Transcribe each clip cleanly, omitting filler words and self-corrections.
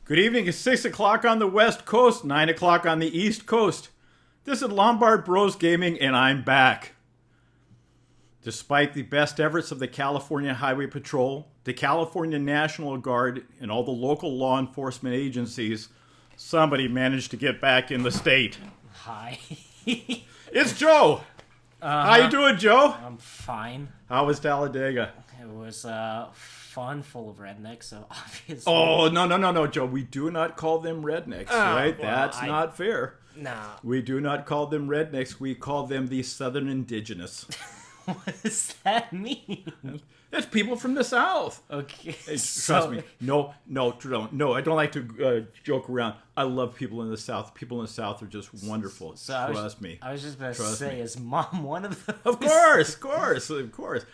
Good evening. It's 6 o'clock on the West Coast, 9 o'clock on the East Coast. This is Lombard Bros Gaming, and I'm back. Despite the best efforts of the California Highway Patrol, the California National Guard, and all the local law enforcement agencies, somebody managed to get back in the state. Hi. It's Joe. How you doing, Joe? I'm fine. How was Talladega? It was fun, full of rednecks, so obviously. Oh, no, Joe. We do not call them rednecks, right? Well, That's not fair. Nah. We do not call them rednecks. We call them the Southern Indigenous. What does that mean? That's people from the South. Okay. Hey, trust me. No, I don't like to joke around. I love people in the South. People in the South are just wonderful. Trust me. I was just about to say, is Mom one of those? Of course.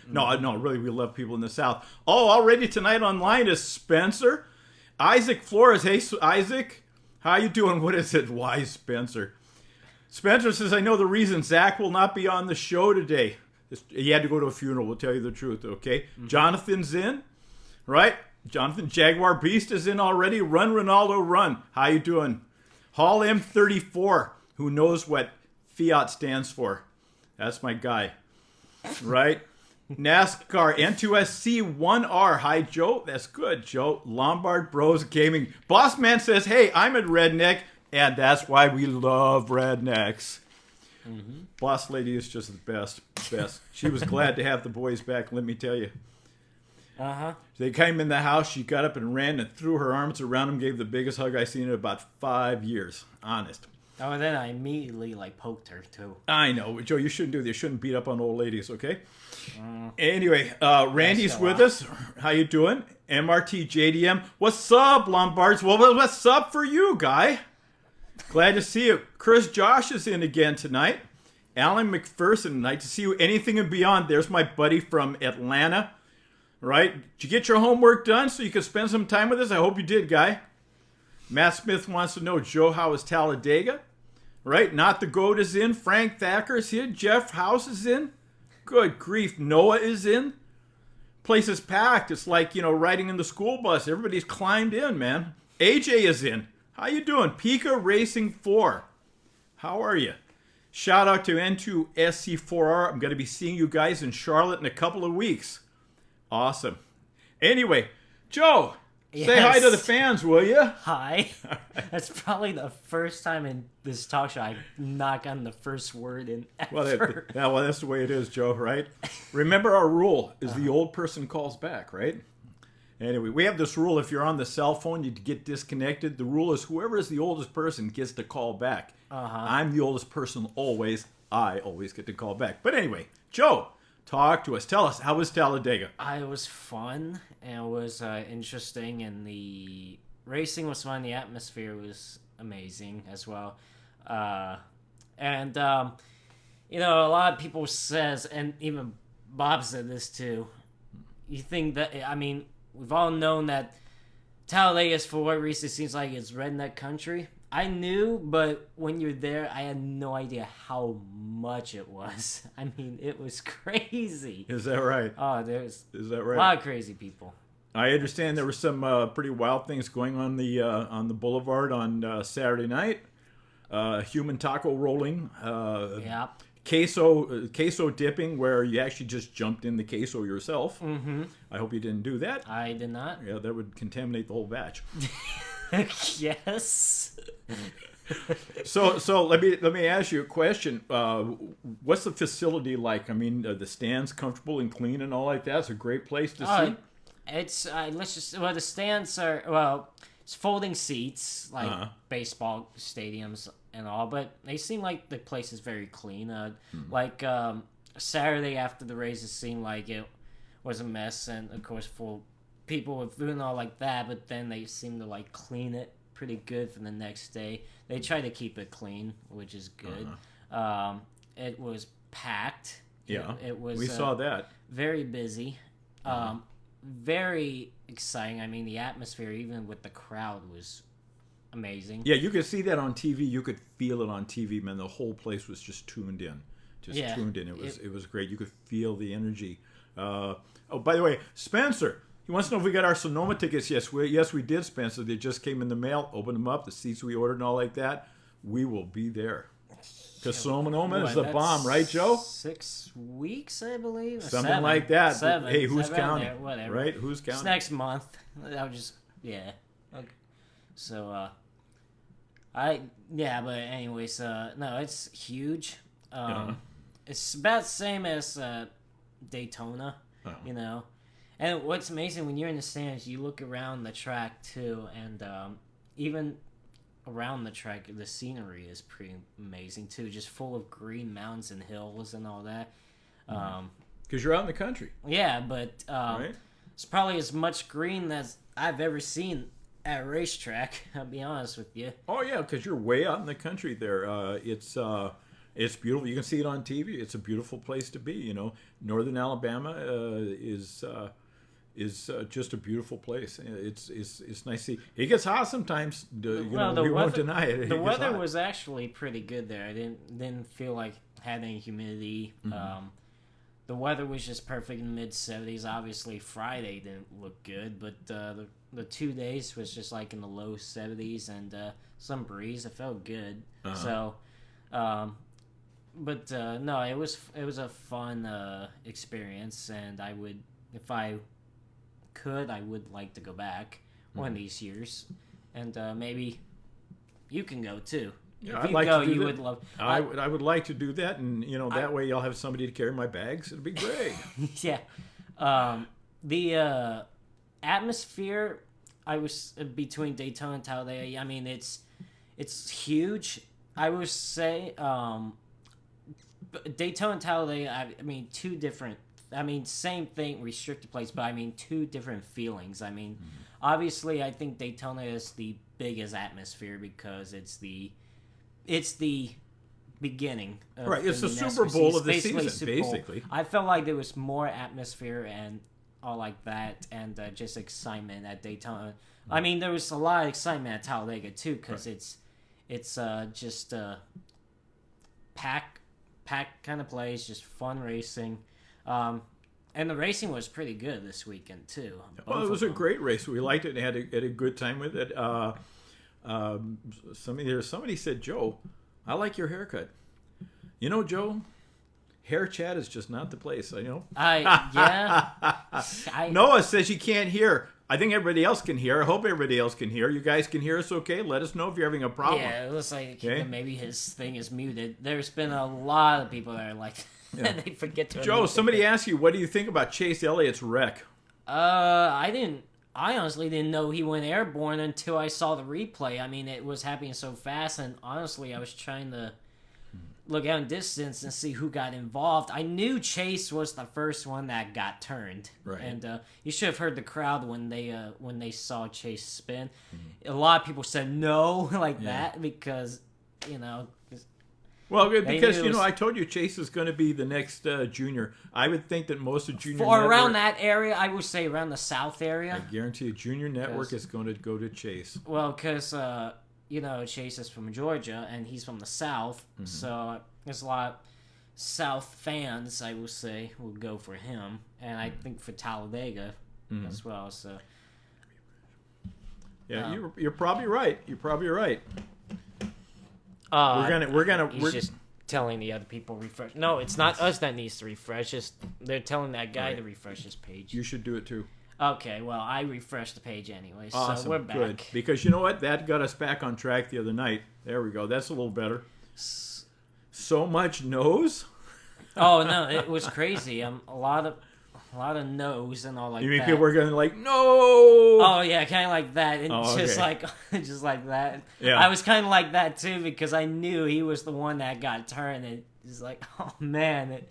No, really, we love people in the South. Oh, already tonight online is Spencer. Isaac Flores. Hey, Isaac. How you doing? What is it? Why, Spencer? Spencer says, I know the reason Zach will not be on the show today. He had to go to a funeral, we'll tell you the truth, okay? Mm-hmm. Jonathan's in, right? Jonathan Jaguar Beast is in already. Run, Ronaldo, run. How you doing? Hall M34, who knows what Fiat stands for. That's my guy, right? NASCAR N2SC1R. Hi, Joe. That's good, Joe. Lombard Bros Gaming. Boss Man says, hey, I'm a redneck, and that's why we love rednecks. Mm-hmm. Boss Lady is just the best. She was glad to have the boys back, let me tell you. Uh-huh. They came in the house, she got up and ran and threw her arms around him, gave the biggest hug I've seen in about 5 years. Honest. Oh, and then I immediately, poked her, too. I know. Joe, you shouldn't do this. You shouldn't beat up on old ladies, okay? Anyway, Randy's with us. How you doing? MRT JDM. What's up, Lombards? Well, what's up for you, guy? Glad to see you. Chris Josh is in again tonight. Alan McPherson, nice to see you. Anything and beyond. There's my buddy from Atlanta. Right? Did you get your homework done so you could spend some time with us? I hope you did, guy. Matt Smith wants to know, Joe, how is Talladega? Right? Not the Goat is in. Frank Thacker's here. Jeff House is in. Good grief. Noah is in. Place is packed. It's like, riding in the school bus. Everybody's climbed in, man. AJ is in. How you doing? Pika Racing 4. How are you? Shout out to N2SC4R. I'm going to be seeing you guys in Charlotte in a couple of weeks. Awesome. Anyway, Joe, say hi to the fans, will you? Hi. That's probably the first time in this talk show I've not gotten the first word in ever. Well, that's the way it is, Joe, right? Remember our rule is the old person calls back, right? Anyway, we have this rule. If you're on the cell phone, you get disconnected. The rule is whoever is the oldest person gets to call back. I'm the oldest person always. I always get to call back. But anyway, Joe, talk to us. Tell us, how was Talladega? It was fun, and it was interesting, and the racing was fun. The atmosphere was amazing as well. A lot of people says, and even Bob said this too, you think that, we've all known that Talladega, for what reason, it seems like it's redneck country. I knew, but when you're there, I had no idea how much it was. It was crazy. Is that right? Oh, Is that right? A lot of crazy people. I understand there were some pretty wild things going on the boulevard on Saturday night. Human taco rolling. Yeah. Queso dipping, where you actually just jumped in the queso yourself. Mm-hmm. I hope you didn't do that. I did not. Yeah, that would contaminate the whole batch. Yes. So let me ask you a question. What's the facility like? Are the stands comfortable and clean and all like that? It's a great place to see. It's the stands are it's folding seats like baseball stadiums and all, but they seem like the place is very clean. Saturday after the race, it seemed like it was a mess, and of course full people with food and all like that. But then they seem to clean it pretty good for the next day. They try to keep it clean, which is good. It was packed. Yeah, it was. We saw that. Very busy. Very exciting. The atmosphere, even with the crowd, was amazing. Yeah, you could see that on TV. You could feel it on TV, man. The whole place was just tuned in. Tuned in. It was great. You could feel the energy. By the way, Spencer, He wants to know if we got our Sonoma tickets. Yes, we did, Spencer. They just came in the mail. Opened them up. The seats we ordered and all like that. We will be there. Because Sonoma is the bomb, right, Joe? 6 weeks, I believe. Something 7. like that. 7. Hey, who's Around counting? there, whatever. Right? Who's counting? It's next month. I'll just yeah. Okay. So but anyways, no, it's huge. It's about the same as Daytona, you know. And what's amazing when you're in the stands, you look around the track too, and even around the track, the scenery is pretty amazing too, just full of green mountains and hills and all that. Because you're out in the country. Yeah, but right? It's probably as much green as I've ever seen at a racetrack. I'll be honest with you. Oh yeah, because you're way out in the country there. It's beautiful. You can see it on TV. It's a beautiful place to be. You know, Northern Alabama is just a beautiful place. It's nice to see. It gets hot sometimes. We won't deny it. The weather was actually pretty good there. I didn't feel like had any humidity. The weather was just perfect in mid-70s. Obviously, Friday didn't look good, but the 2 days was just like in the low 70s and some breeze. It felt good. So, no, it was a fun experience, and I would, if I could, I would like to go back one of these years, and maybe you can go too. Yeah, if I'd you like go, to do you that. would love. I would like to do that, and that way I'll have somebody to carry my bags. It'll be great. Yeah, the atmosphere. I was between Daytona and Talladega. I mean, it's huge. I would say Daytona and Talladega. I mean, two different. I mean, same thing, restricted place, but I mean, two different feelings. I mean, obviously, I think Daytona is the biggest atmosphere because it's the beginning. Right, it's the Super Bowl of the season, basically. I felt like there was more atmosphere and all like that, and just excitement at Daytona. I mean, there was a lot of excitement at Talladega too, because it's just a pack kind of place, just fun racing. And the racing was pretty good this weekend too. Well, it was a great race. We liked it and had a good time with it. Somebody said, Joe, I like your haircut. You know, Joe, hair chat is just not the place. Noah says you can't hear. I think everybody else can hear. I hope everybody else can hear. You guys can hear us okay? Let us know if you're having a problem. Yeah, it looks like maybe his thing is muted. There's been a lot of people that are like, they forget to. Joe, somebody asked you, what do you think about Chase Elliott's wreck? I honestly didn't know he went airborne until I saw the replay. I mean, it was happening so fast, and honestly, I was trying to look out in distance and see who got involved. I knew Chase was the first one that got turned, right? And you should have heard the crowd when they saw Chase spin. A lot of people said no that because Well, because I told you Chase is going to be the next junior. I would think that most of junior for network, around that area, I would say around the South area. I guarantee you, junior network is going to go to Chase. Well, because Chase is from Georgia and he's from the South, so there's a lot of South fans. I will say will go for him, and I think for Talladega as well. So yeah, you're probably right. You're probably right. He's just telling the other people refresh. No, it's not us that needs to refresh. They're telling that guy to refresh his page. You should do it too. Okay, well, I refreshed the page anyway, awesome. So we're back. Good. Because you know what? That got us back on track the other night. There we go. That's a little better. So much nose? Oh, no, it was crazy. A lot of no's and all like that. You mean people were going like, no? Oh, yeah, kind of like that. And just like that. Yeah. I was kind of like that, too, because I knew he was the one that got turned. And it's like, oh, man.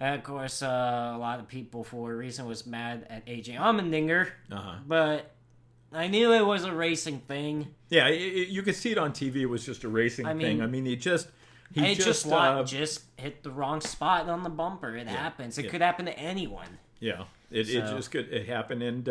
And of course, a lot of people, for a reason, was mad at AJ Allmendinger. But I knew it was a racing thing. Yeah, you could see it on TV. It was just a racing thing. I mean, he just hit the wrong spot on the bumper. It happens. It could happen to anyone. Yeah, it happened. And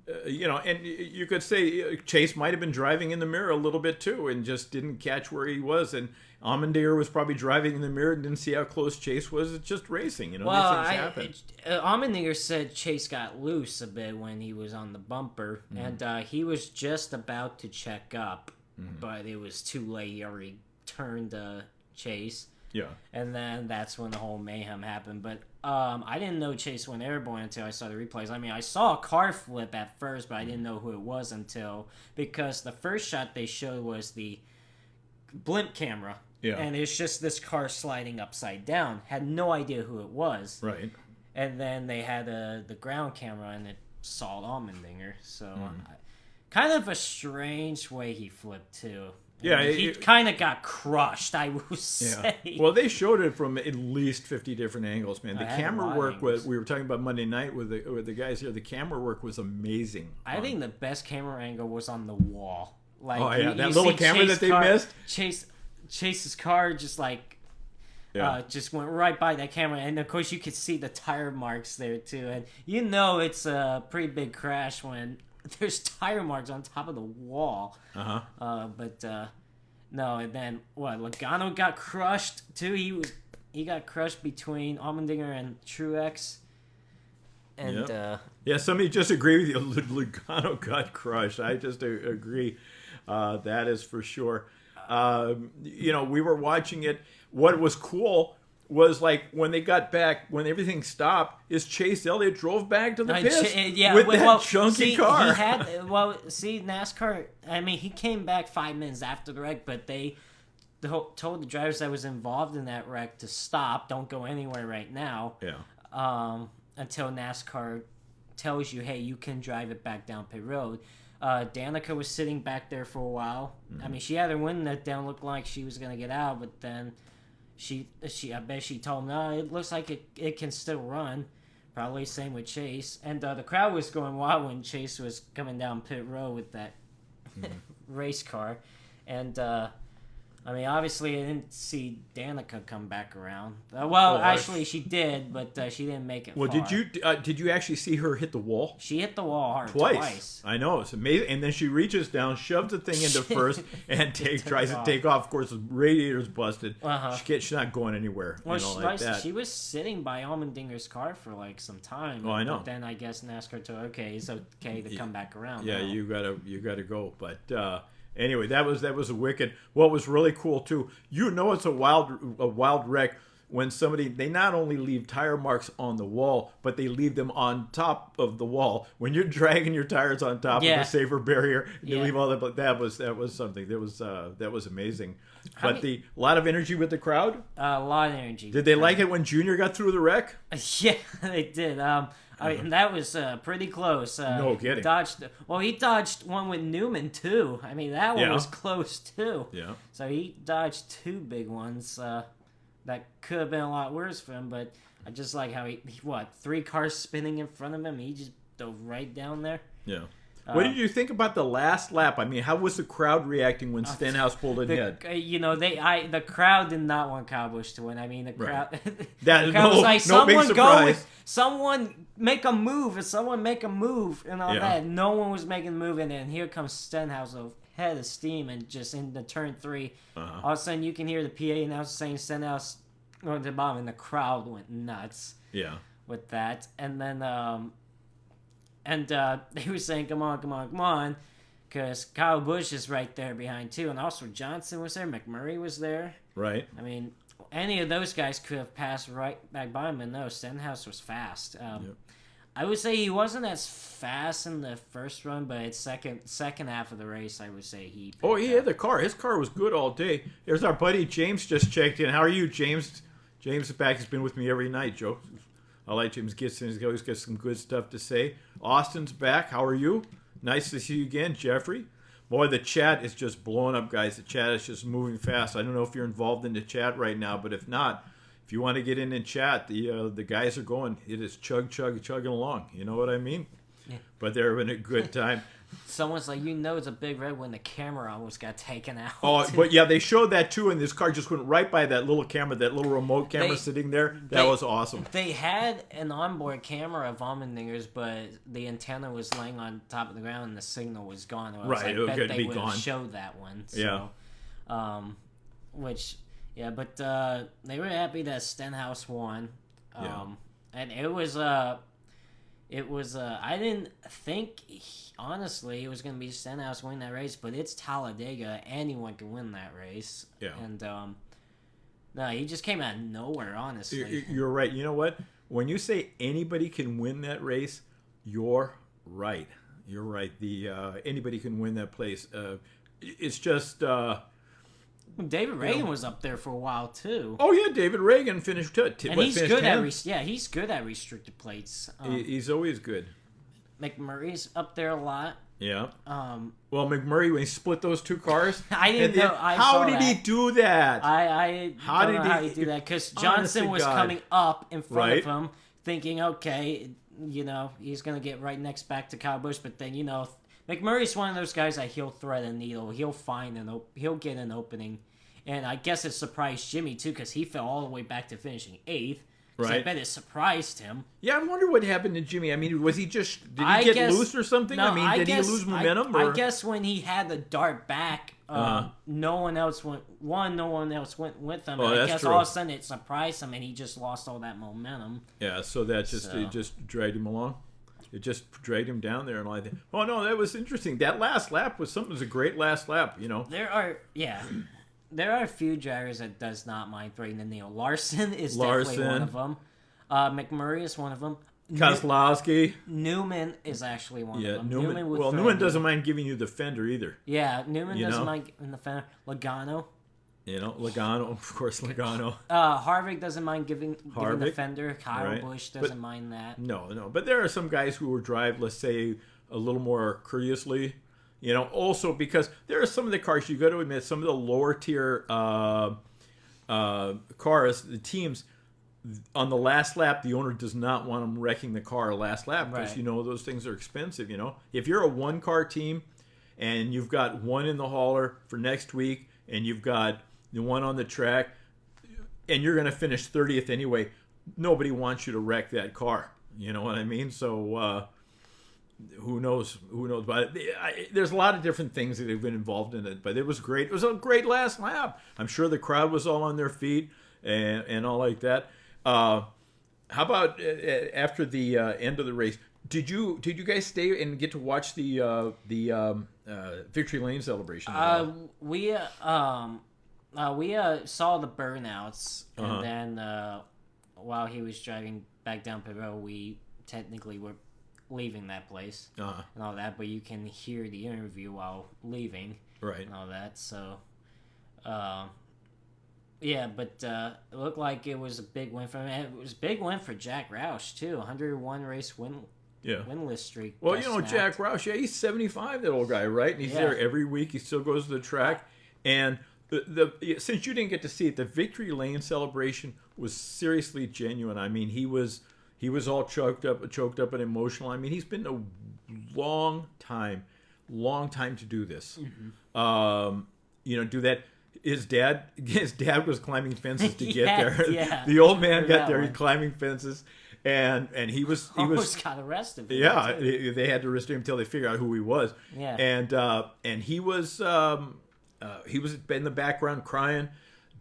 And you could say Chase might have been driving in the mirror a little bit too, and just didn't catch where he was. And Allmendinger was probably driving in the mirror and didn't see how close Chase was. It's just racing, these things happen. Allmendinger said Chase got loose a bit when he was on the bumper, and he was just about to check up, but it was too late. He already turned Chase. Yeah. And then that's when the whole mayhem happened. But I didn't know Chase went airborne until I saw the replays. I mean, I saw a car flip at first, but I didn't know who it was because the first shot they showed was the blimp camera. Yeah. And it's just this car sliding upside down. Had no idea who it was. Right. And then they had the ground camera, and it saw Allmendinger. So kind of a strange way he flipped, too. Yeah, he kind of got crushed, I will say. Well, they showed it from at least 50 different angles, man. The camera work was, we were talking about Monday night with the guys here, the camera work was amazing. I think the best camera angle was on the wall. Like, that little camera that they missed? Chase's car just just went right by that camera, and of course you could see the tire marks there too. And it's a pretty big crash when there's tire marks on top of the wall. But no, and then Logano got crushed too. He got crushed between Allmendinger and Truex. And somebody just agreed with you. Logano got crushed. I just agree. That is for sure. We were watching it. What was cool was like when they got back, when everything stopped, is Chase Elliott drove back to the pits with that chunky car. NASCAR, I mean, he came back 5 minutes after the wreck, but they told the drivers that was involved in that wreck to stop, don't go anywhere right now. Until NASCAR tells you, hey, you can drive it back down pit road. Danica was sitting back there for a while. I mean, she had her window down, looked like she was going to get out, but then I bet she told him, no, it looks like it can still run. Probably same with Chase. And the crowd was going wild when Chase was coming down pit road with that race car. And, I mean, obviously, I didn't see Danica come back around. Actually, she did, but she didn't make it far. Did you actually see her hit the wall? She hit the wall hard twice. I know, it's amazing. And then she reaches down, shoves the thing into first, and tries to take off. Of course, the radiator's busted. She's not going anywhere. She was sitting by Allmendinger's car for some time. Oh, I know. But then I guess NASCAR told, it's okay to come back around. Yeah, now. you gotta go, but. Anyway, that was a wicked. What was really cool too, it's a wild wreck when they not only leave tire marks on the wall, but they leave them on top of the wall. When you're dragging your tires on top of the safer barrier, you leave all that. But that was something. That was amazing. But a lot of energy with the crowd. A lot of energy. Did they like it when Junior got through the wreck? Yeah, they did. I mean, that was pretty close. No kidding. He dodged one with Newman, too. I mean, that one was close, too. Yeah. So he dodged two big ones that could have been a lot worse for him, but I just like how he 3 cars spinning in front of him, he just dove right down there. Yeah. What did you think about the last lap? I mean, how was the crowd reacking when Stenhouse pulled ahead? The crowd did not want Kyle Busch to win. I mean, the crowd, the crowd was like, someone make a move, and someone make a move, and all that. No one was making a move, and then here comes Stenhouse, a head of steam, and just into turn 3, all of a sudden you can hear the PA announcer saying Stenhouse going to the bottom, and the crowd went nuts. Yeah. With that, and then they were saying, come on, because Kyle Busch is right there behind, too. And also Johnson was there. McMurray was there. Right. I mean, any of those guys could have passed right back by him, but no, Stenhouse was fast. I would say he wasn't as fast in the first run, but it's second half of the race, I would say he... he had the car. His car was good all day. There's our buddy James just checked in. How are you, James? James is back. He's been with me every night, Joe. I like James Gibson. He's always got some good stuff to say. Austin's back. How are you? Nice to see you again, Jeffrey. Boy, the chat is just blowing up, guys. The chat is just moving fast. I don't know if you're involved in the chat right now, but if not, if you want to get in and chat, the guys are going. It is chugging along. You know what I mean? Yeah. But they're having a good time. Someone's like, it's a big red when the camera almost got taken out. Oh, but yeah, they showed that too, and this car just went right by that little camera, that little remote camera sitting there. That was awesome. They had an onboard camera of Allmendinger's, but the antenna was laying on top of the ground and the signal was gone. Right, it bet they be would gone. have showed that one. So, Yeah. But they were happy that Stenhouse won. And it was I didn't think, honestly, it was going to be Stenhouse winning that race, but it's Talladega. Anyone can win that race. Yeah. And, no, he just came out of nowhere, honestly. You're right. You know what? When you say anybody can win that race, you're right. You're right. Anybody can win that place. It's just... David Reagan was up there for a while, too. Oh, yeah, David Reagan finished... and he's good he's good at restricted plates. He's always good. McMurray's up there a lot. Yeah. Well, McMurray, when he split those two cars... I didn't know... How did he do that? I don't know how he do that, because Johnson was coming up in front of him, thinking, okay, he's going to get right next back to Kyle Busch, but then, McMurray's one of those guys that he'll thread a needle. He'll he'll get an opening. And I guess it surprised Jimmy, too, because he fell all the way back to finishing 8th. Right. I bet it surprised him. Yeah, I wonder what happened to Jimmy. I mean, was he just... Did he get loose or something? No, did he lose momentum? I guess when he had the dart back, no one else went with him. Oh, I that's guess true. all of a sudden it surprised him, and he just lost all that momentum. Yeah, so that it just dragged him along. It just dragged him down there and all that. Oh, no, that was interesting. That last lap was a great last lap, There are a few drivers that does not mind throwing the needle. Larson is definitely one of them. McMurray is one of them. Kozlowski. Newman is actually one of them. Newman doesn't mind giving you the fender either. Yeah, Newman doesn't mind giving the fender. Logano. Logano, of course, Logano. Harvick doesn't mind giving the fender. Kyle Busch doesn't mind that. No. But there are some guys who will drive, let's say, a little more courteously. Also because there are some of the cars, you got to admit, some of the lower tier cars, the teams, on the last lap, the owner does not want them wrecking the car last lap because, those things are expensive, If you're a one-car team and you've got one in the hauler for next week and you've got the one on the track and you're going to finish 30th anyway, nobody wants you to wreck that car. You know what I mean? So... Who knows? But there's a lot of different things that have been involved in it. But it was great. It was a great last lap. I'm sure the crowd was all on their feet and all like that. How about after the end of the race? Did you guys stay and get to watch the Victory Lane celebration? We saw the burnouts, and then while he was driving back down pit road, we technically were leaving that place and all that, but you can hear the interview while leaving, right, and all that. So but it looked like it was a big win for him. And it was a big win for Jack Roush too. 101 race winless streak. Well, Jack Roush, he's 75, that old guy, right? And he's there every week. He still goes to the track. And since you didn't get to see it, the Victory Lane celebration was seriously genuine. I mean, he was all choked up and emotional. I mean, he's been a long time to do this. Mm-hmm. Do that. His dad was climbing fences to get there. Yeah. The old man got there, climbing fences, and he was got arrested. Yeah, they had to arrest him until they figured out who he was. Yeah, and he was in the background crying.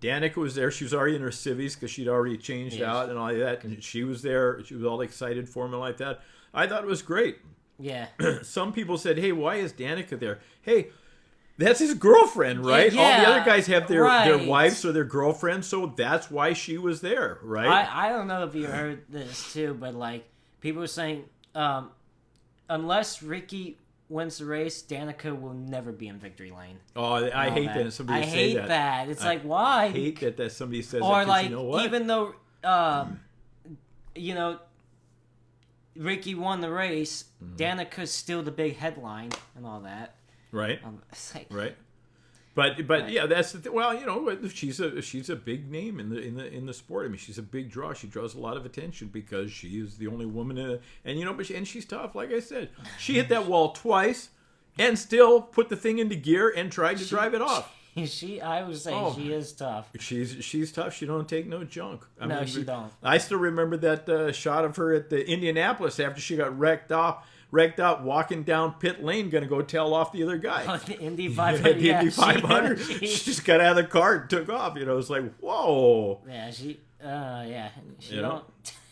Danica was there. She was already in her civvies because she'd already changed out and all that. And she was there. She was all excited for him and like that. I thought it was great. Yeah. Some people said, hey, why is Danica there? Hey, that's his girlfriend, right? Yeah, all the other guys have their wives or their girlfriends, so that's why she was there, right? I don't know if you heard this too, but people were saying, unless Ricky wins the race, Danica will never be in Victory Lane. Oh, I hate that somebody say that. I hate that. It's why? I hate that somebody says or that. You know what? Even though, Ricky won the race, Danica's still the big headline and all that. Right. Right. But right. Yeah, that's the thing. Well, she's a big name in the sport. I mean, she's a big draw. She draws a lot of attention because she is the only woman in it. And and she's tough. Like I said, she hit that wall twice. and still put the thing into gear and tried to drive it off. I would say she is tough. She's tough. She don't take no junk. She don't. I still remember that shot of her at the Indianapolis after she got wrecked out, walking down pit lane, going to go tail off the other guy. Oh, the Indy 500. The Indy 500. She just got out of the car and took off. It's like, whoa. Yeah, she don't.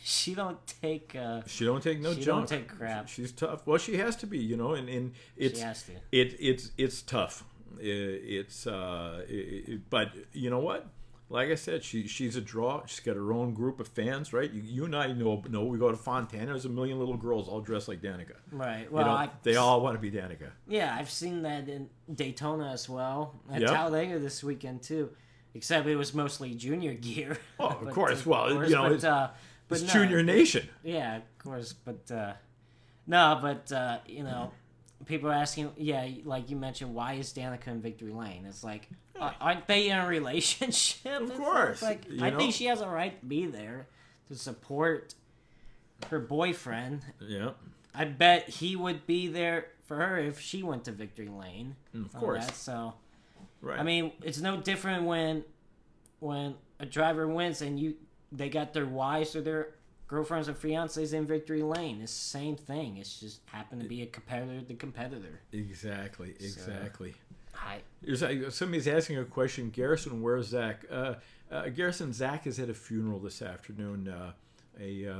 She don't take. She don't take no junk. She don't take crap. She's tough. Well, she has to be, and it's she has to. It's tough. But you know what? Like I said, she's a draw. She's got her own group of fans, right? You and I know we go to Fontana. There's a million little girls all dressed like Danica. Right. Well, they all want to be Danica. Yeah, I've seen that in Daytona as well. At Talladega this weekend too. Except it was mostly junior gear. Oh, of course. Well, it's no, Junior Nation. Yeah, of course. But people are asking, like you mentioned, why is Danica in victory lane? It's like, aren't they in a relationship? Of course. I think she has a right to be there to support her boyfriend. Yeah. I bet he would be there for her if she went to victory lane. Of course. So, right. I mean, it's no different when a driver wins and they got their wives or their girlfriends or fiancés in victory lane. It's the same thing. It's just happened to be a competitor to competitor. Exactly. Somebody's asking a question. Garrison, where's Zach? Garrison, Zach is at a funeral this afternoon. A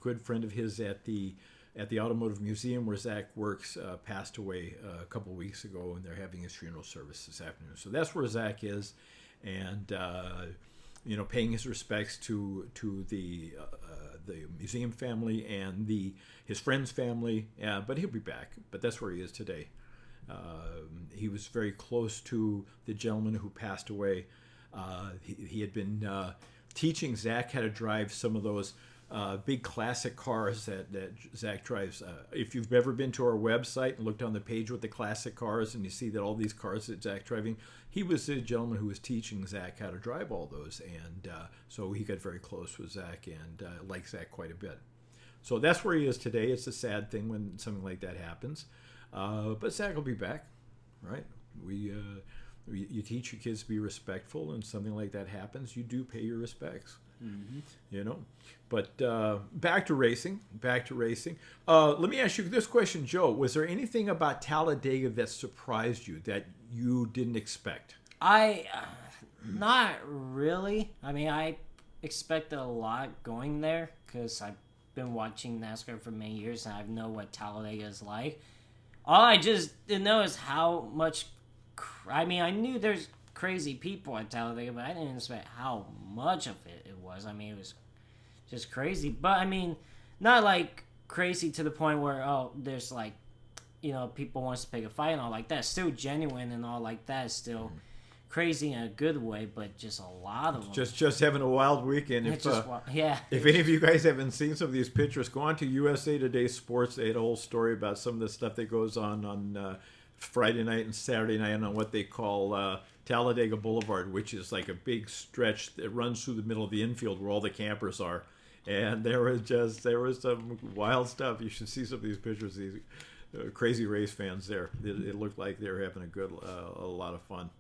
good friend of his at the Automotive Museum where Zach works passed away a couple of weeks ago, and they're having his funeral service this afternoon. So that's where Zach is, and paying his respects to the museum family and his friend's family. But he'll be back. But that's where he is today. He was very close to the gentleman who passed away. He had been teaching Zach how to drive some of those big classic cars that Zach drives. If you've ever been to our website and looked on the page with the classic cars and you see that all these cars that Zach's driving, he was the gentleman who was teaching Zach how to drive all those. And so he got very close with Zach and liked Zach quite a bit. So that's where he is today. It's a sad thing when something like that happens. But Zach will be back, right? You teach your kids to be respectful, and something like that happens, you do pay your respects. Mm-hmm. But back to racing. Let me ask you this question, Joe. Was there anything about Talladega that surprised you that you didn't expect? Not really. I mean, I expected a lot going there because I've been watching NASCAR for many years and I know what Talladega is like. All I just didn't know is how much. I knew there's crazy people at Talladega, but I didn't expect how much of it was. I mean, it was just crazy. But, I mean, not like crazy to the point where, there's like, people wants to pick a fight and all like that. It's still genuine and all like that. It's still crazy in a good way, but just a lot of them. Just having a wild weekend. If any of you guys haven't seen some of these pictures, go on to USA Today Sports. They had a whole story about some of the stuff that goes on Friday night and Saturday night on what they call Talladega Boulevard, which is like a big stretch that runs through the middle of the infield where all the campers are. And there was some wild stuff. You should see some of these pictures. These crazy race fans there. It looked like they were having a lot of fun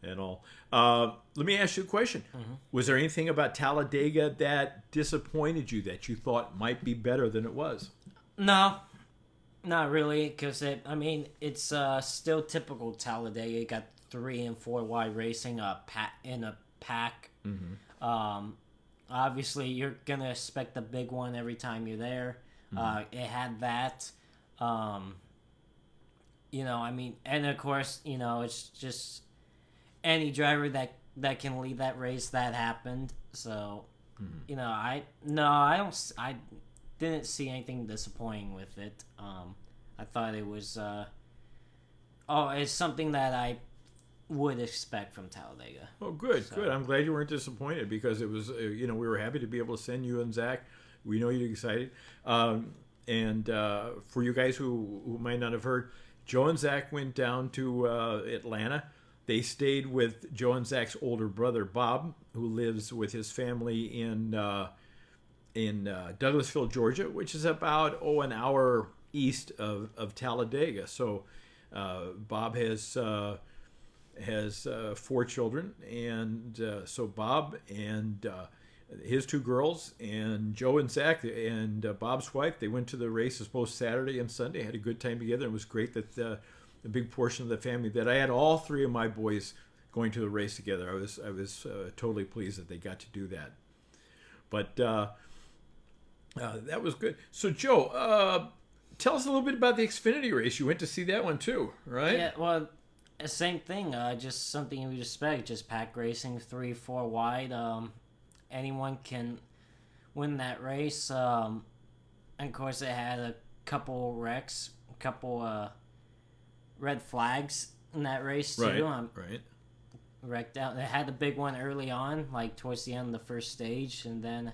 and all. Let me ask you a question. Mm-hmm. Was there anything about Talladega that disappointed you that you thought might be better than it was? No. Not really, because it's still typical Talladega. You got 3 and 4 wide racing in a pack. Mm-hmm. Obviously, you're gonna expect the big one every time you're there. Mm-hmm. It had that. And of course, it's just any driver that can lead that race. That happened. So, mm-hmm. I didn't see anything disappointing with it. I thought it was it's something that I would expect from Talladega. Oh, good. I'm glad you weren't disappointed because it was we were happy to be able to send you and Zach. We know you're excited. And for you guys who might not have heard, Joe and Zach went down to Atlanta. They stayed with Joe and Zach's older brother Bob, who lives with his family in Douglasville, Georgia, which is about an hour east of Talladega. So Bob has 4 children, and so Bob and his 2 girls and Joe and Zach and Bob's wife, they went to the races both Saturday and Sunday, had a good time together. It was great that a big portion of the family, that I had all 3 of my boys going to the race together. I was totally pleased that they got to do that. But that was good. So Joe, tell us a little bit about the Xfinity race. You went to see that one too, right? Yeah, well, same thing. Just something you would expect. Just pack racing, 3-4 wide. Anyone can win that race. And of course, it had a couple wrecks, a couple red flags in that race too. Right. Wrecked out. They had the big one early on, like towards the end of the first stage, and then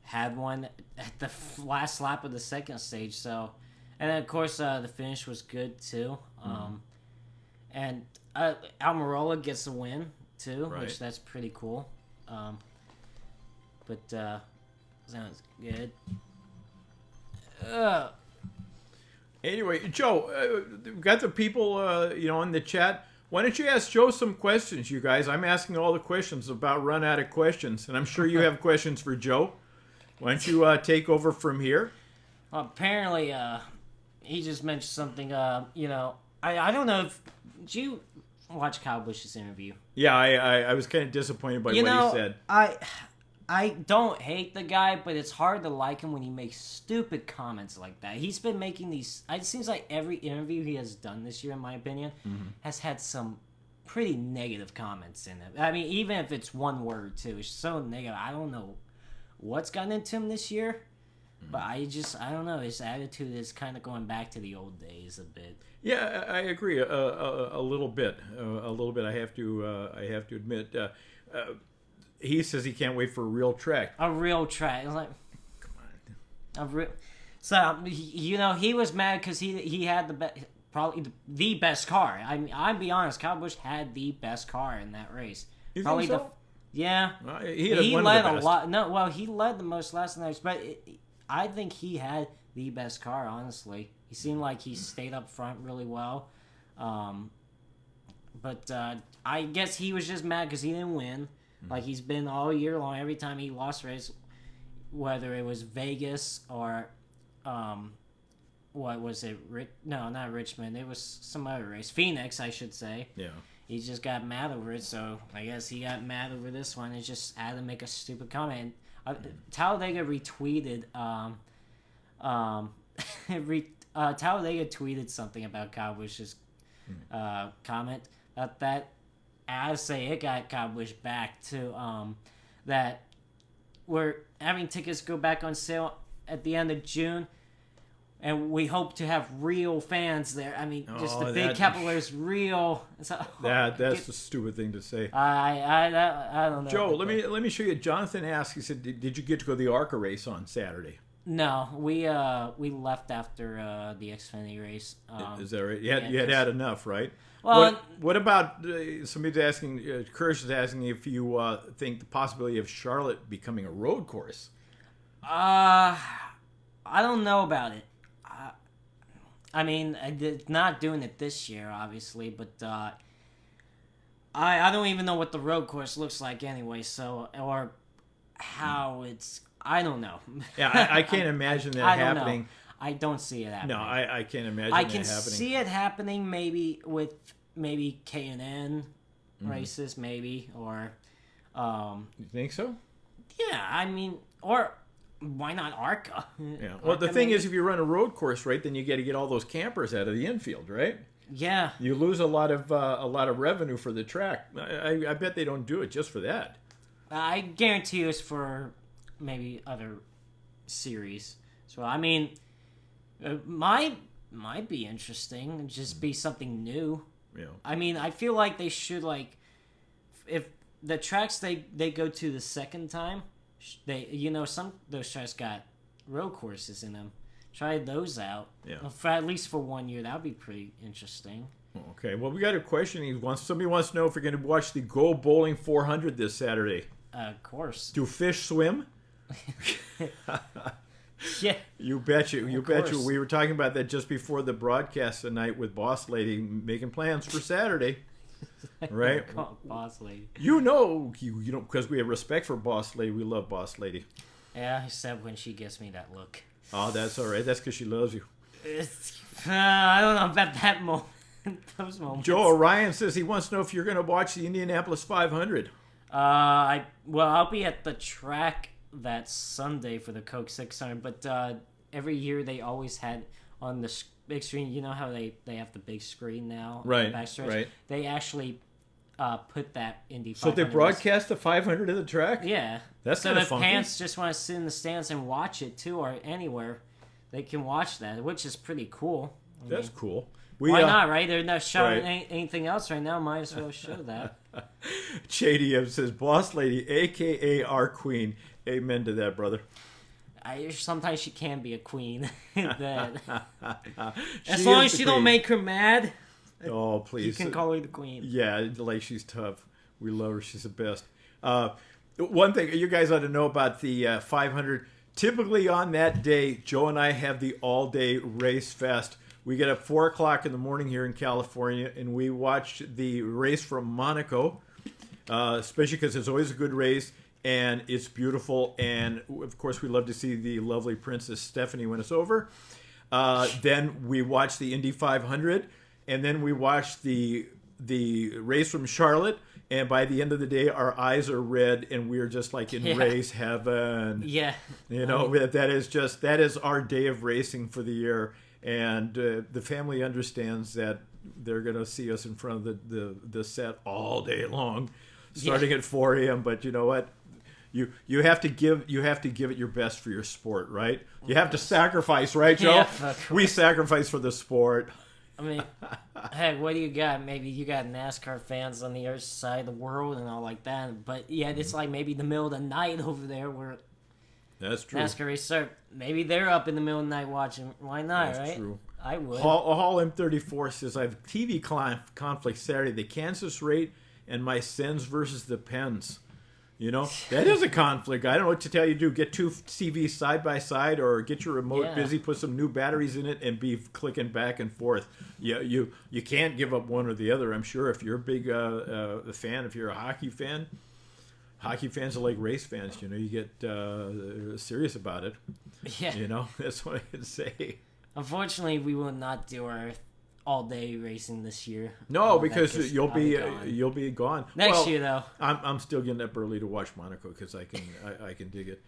had one at the last lap of the second stage. So, and then of course the finish was good too. And Almirola gets a win too, which that's pretty cool. But sounds good. Anyway, Joe, we've got the people in the chat. Why don't you ask Joe some questions, you guys? I'm asking all the questions, about run out of questions, and I'm sure you have questions for Joe. Why don't you take over from here? Well, apparently, he just mentioned something. I don't know if did you watch Kyle Busch's interview? Yeah, I was kind of disappointed by what he said. I don't hate the guy, but it's hard to like him when he makes stupid comments like that. He's been making these... It seems like every interview he has done this year, in my opinion, has had some pretty negative comments in it. I mean, even if it's one word, too. It's so negative. I don't know what's gotten into him this year, but I don't know. His attitude is kind of going back to the old days a bit. Yeah, I agree. A little bit. A little bit, I have to admit. He says he can't wait for a real track. A real track. Like, come on. A real. So he was mad because he had probably the best car. I mean, I'll be honest. Kyle Busch had the best car in that race. You probably think so? Yeah. He led a lot. No, well, he led the most last in the race, but I think he had the best car. Honestly, he seemed like he stayed up front really well. But I guess he was just mad because he didn't win. Like he's been all year long. Every time he lost a race, whether it was Vegas or, what was it? No, not Richmond. It was some other race. Phoenix, I should say. Yeah. He just got mad over it, so I guess he got mad over this one. He just had to make a stupid comment. Talladega retweeted. Talladega tweeted something about Kyle Busch's comment about that. I say it got Kyle Busch back to that we're having tickets go back on sale at the end of June, and we hope to have real fans there. I mean, just the big capitals, real. So, that's a stupid thing to say. I don't know. Joe, let me show you. Jonathan asked. He said, "Did you get to go to the ARCA race on Saturday?" No, we left after the Xfinity race. Is that right? You had enough, right? Well, what about somebody's asking? Kirsch is asking if you think the possibility of Charlotte becoming a road course. I don't know about it. I mean, not doing it this year, obviously, but I don't even know what the road course looks like anyway. So, or how it's. I don't know. Yeah, I can't imagine that happening. Know. I don't see it happening. No, I can't imagine that happening. I can see it happening maybe with K&N races, maybe, or... you think so? Yeah, I mean, or why not ARCA? Yeah. Well, the thing is, if you run a road course, right, then you got to get all those campers out of the infield, right? Yeah. You lose a lot of revenue for the track. I bet they don't do it just for that. I guarantee it's for maybe other series. So, I mean... It might be interesting. Just be something new. Yeah. I mean, I feel like they should, like, if the tracks they go to the second time, some of those tracks got road courses in them. Try those out. Yeah. For at least for 1 year, that would be pretty interesting. Okay. Well, we got a question. Somebody wants to know if we're going to watch the Go Bowling 400 this Saturday. Of course. Do fish swim? Yeah. You betcha. You betcha. course. We were talking about that just before the broadcast tonight with Boss Lady making plans for Saturday. Right? Boss Lady. You know, because we have respect for Boss Lady. We love Boss Lady. Yeah, except when she gives me that look. Oh, that's all right. That's because she loves you. I don't know about that moment. Those moments. Joe Orion says he wants to know if you're going to watch the Indianapolis 500. I'll be at the track that Sunday for the Coke 600, but every year they always had on the big screen. You know how they have the big screen now, Right? Backstretch? Right. They actually put that Indy 500. So they broadcast the 500 at the track. Yeah, That's so kind of if funky. fans just want to sit in the stands and watch it too, or anywhere, they can watch that, which is pretty cool. That's cool. Why not, right? They're not showing right. anything else right now. Might as well show that. JDM says, Boss Lady, a.k.a. our queen. Amen to that, brother. Sometimes she can be a queen. As She long is as the she don't queen. make her mad, Oh, please. you can call her the queen. Yeah, like she's tough. We love her. She's the best. One thing you guys ought to know about the 500. Typically on that day, Joe and I have the all-day race fest. We get up 4 o'clock in the morning here in California, and we watch the race from Monaco, especially because it's always a good race, and it's beautiful. And, of course, we love to see the lovely Princess Stephanie win us over. Then we watch the Indy 500, and then we watch the race from Charlotte. And by the end of the day, our eyes are red, and we're just like in race heaven. Yeah. You know, that is our day of racing for the year. And the family understands that they're going to see us in front of the set all day long, starting at 4 a.m. But you know what? You have to give it your best for your sport, right? You have to sacrifice, right, Joe? Yeah, we sacrifice for the sport. I mean, heck, what do you got? Maybe you got NASCAR fans on the other side of the world and all like that. But yeah, it's like maybe the middle of the night over there where That's true. NASCAR race start. Maybe they're up in the middle of the night watching. Why not, That's right? true. I would. Hall M34 says, I have TV conflict Saturday, the Kansas rate and my Sens versus the Pens. You know, that is a conflict. I don't know what to tell you to do. Get two TVs side by side or get your remote busy, put some new batteries in it, and be clicking back and forth. You can't give up one or the other, I'm sure. If you're a big fan, if you're a hockey fan, hockey fans are like race fans. You know, you get serious about it. Yeah. You know, that's what I can say. Unfortunately, we will not do our all-day racing this year. No, because you'll be gone next year, though. I'm still getting up early to watch Monaco because I can dig it.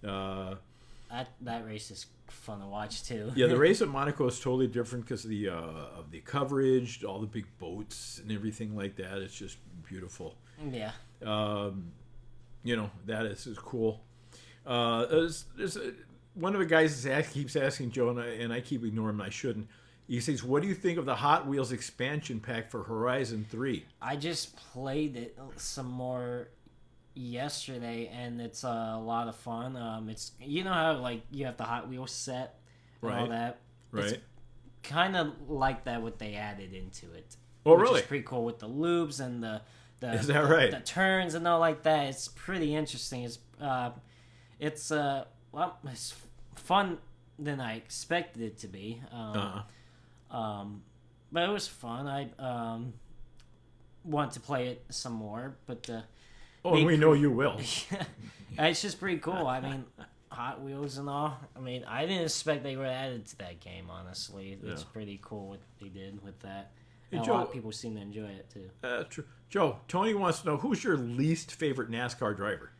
That race is fun to watch too. Yeah, the race at Monaco is totally different because of the coverage, all the big boats and everything like that. It's just beautiful. Yeah. You know, that is cool. There's one of the guys keeps asking Joe, and I keep ignoring him. I shouldn't. He says, what do you think of the Hot Wheels expansion pack for Horizon 3? I just played it some more yesterday, and it's a lot of fun. It's, you know how like you have the Hot Wheels set and all that? Right. It's kind of like that, what they added into it. Oh, which really? is pretty cool with the loops and the Is that right? the turns and all like that. It's pretty interesting. It's fun than I expected it to be. But it was fun. I want to play it some more, but and we know you will. it's just pretty cool. I mean, Hot Wheels and all. I mean, I didn't expect they were added to that game. Honestly, it's pretty cool what they did with that. And a lot of people seem to enjoy it too. True. Joe, Tony wants to know, who's your least favorite NASCAR driver?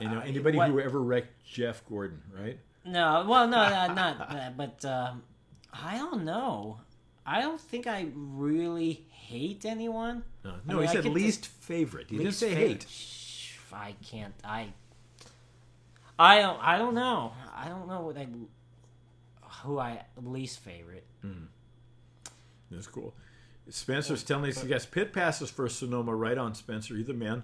You know, anybody who ever wrecked Jeff Gordon, right? No, well, no, not that, but I don't know. I don't think I really hate anyone. No, he said least favorite. He didn't say hate. I can't. I don't know. I don't know who I least favorite. That's cool. Spencer's telling us he got pit passes for Sonoma. Right on, Spencer. You're the man.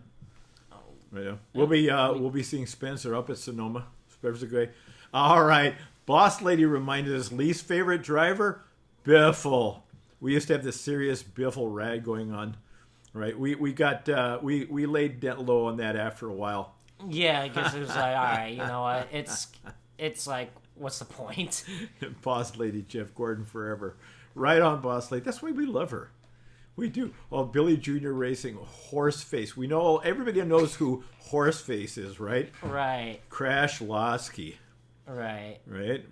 Right. We'll be seeing Spencer up at Sonoma. Spencer's great. All right. Boss Lady reminded us least favorite driver, Biffle. We used to have this serious Biffle rag going on, right? We laid low on that after a while. Yeah, because it was like, all right, you know what? It's like, what's the point? Boss Lady Jeff Gordon forever. Right on, Boss Lady. That's why we love her. We do. Well, Billy Jr. Racing, Horseface. We know, everybody knows who Horseface is, right? Right. Crash Losky. Right. Right?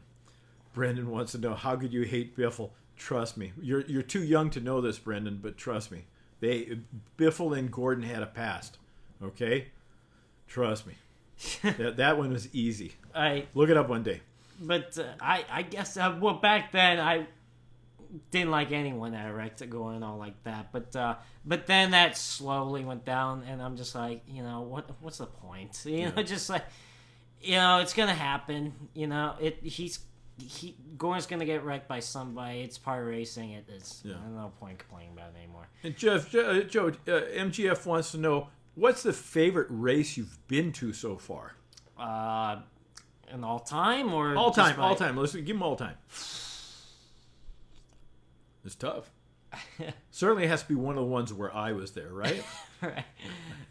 Brendan wants to know, how could you hate Biffle? Trust me. You're too young to know this, Brendan, but trust me. Biffle and Gordon had a past. Okay? Trust me. that one was easy. Look it up one day. But I guess, well, back then, I didn't like anyone that wrecked going all like that. But then that slowly went down, and I'm just like, you know, what's the point? You know, just like, you know, it's gonna happen. You know, Gordon's gonna get wrecked by somebody. It's part of racing. There's no point complaining about it anymore. And Joe, MGF wants to know, what's the favorite race you've been to so far? An all time or all time. Listen, give them all time. It's tough. Certainly has to be one of the ones where I was there, right?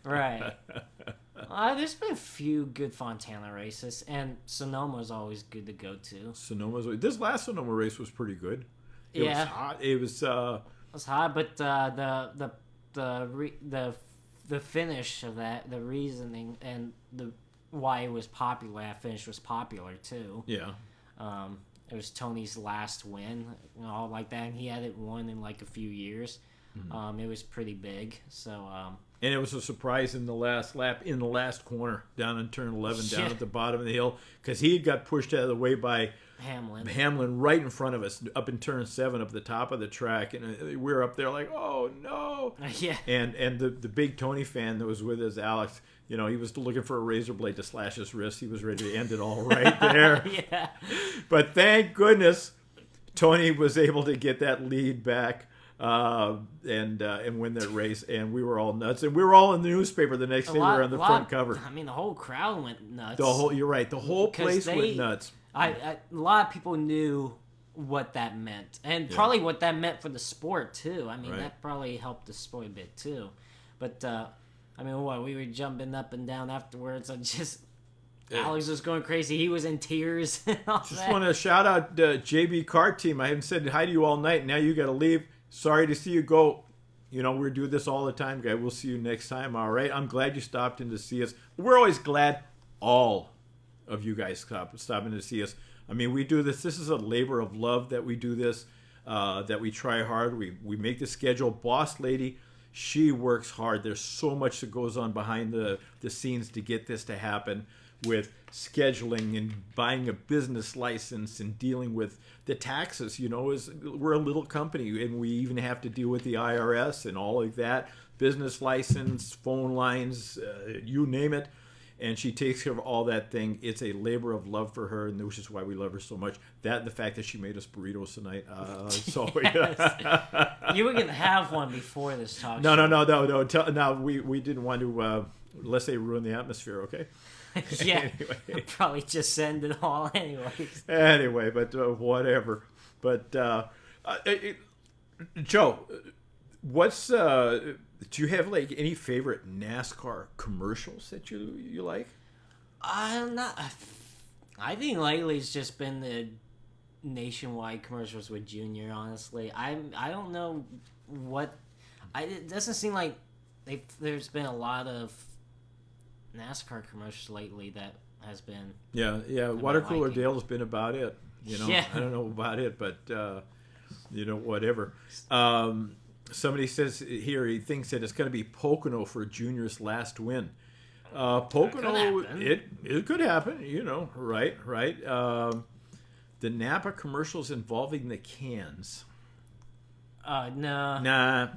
Right. There's been a few good Fontana races, and Sonoma's always good to go to. This last Sonoma race was pretty good. It was hot. It was hot, but the finish of that, the reasoning, and why it was popular. That finish was popular too. Yeah. It was Tony's last win, you know, all like that, and he hadn't won in like a few years. Mm-hmm. It was pretty big, so. And it was a surprise in the last lap, in the last corner, down in turn 11, down at the bottom of the hill, because he got pushed out of the way by Hamlin right in front of us, up in turn 7, up the top of the track, and we were up there like, oh no. Yeah. And the big Tony fan that was with us, Alex. You know, he was looking for a razor blade to slash his wrist. He was ready to end it all right there. Yeah. But thank goodness Tony was able to get that lead back and win that race. And we were all nuts. And we were all in the newspaper the next day. We were on the front cover. I mean, the whole crowd went nuts. You're right. The whole place went nuts. A lot of people knew what that meant. And probably what that meant for the sport, too. I mean, that probably helped the sport a bit, too. But... I mean, we were jumping up and down afterwards. Alex was going crazy. He was in tears. And all just want to shout out JB Car Team. I haven't said hi to you all night. Now you got to leave. Sorry to see you go. You know, we do this all the time, guy. We'll see you next time, all right? I'm glad you stopped in to see us. We're always glad all of you guys stopping to see us. I mean, we do this. This is a labor of love that we do this, that we try hard. We make the schedule. Boss Lady, she works hard. There's so much that goes on behind the scenes to get this to happen, with scheduling and buying a business license and dealing with the taxes. You know, we're a little company, and we even have to deal with the IRS and all of that. Business license, phone lines, you name it. And she takes care of all that thing. It's a labor of love for her, and which is why we love her so much. That and the fact that she made us burritos tonight. You were gonna have one before this talk. No. No, we didn't want to. Let's say ruin the atmosphere. Okay. Yeah. Anyway. Probably just send it all anyways. Anyway, but whatever. But Joe, what's do you have like any favorite NASCAR commercials that you like? I'm not. I think lately it's just been the nationwide commercials with Junior. Honestly, I don't know what. It doesn't seem like there's been a lot of NASCAR commercials lately that has been. Yeah. Water Cooler Dale has been about it. You know, yeah. I don't know about it, but whatever. Somebody says here he thinks that it's going to be Pocono for Junior's last win. Pocono, it could happen, you know, right. The Napa commercials involving the cans. No. Nah.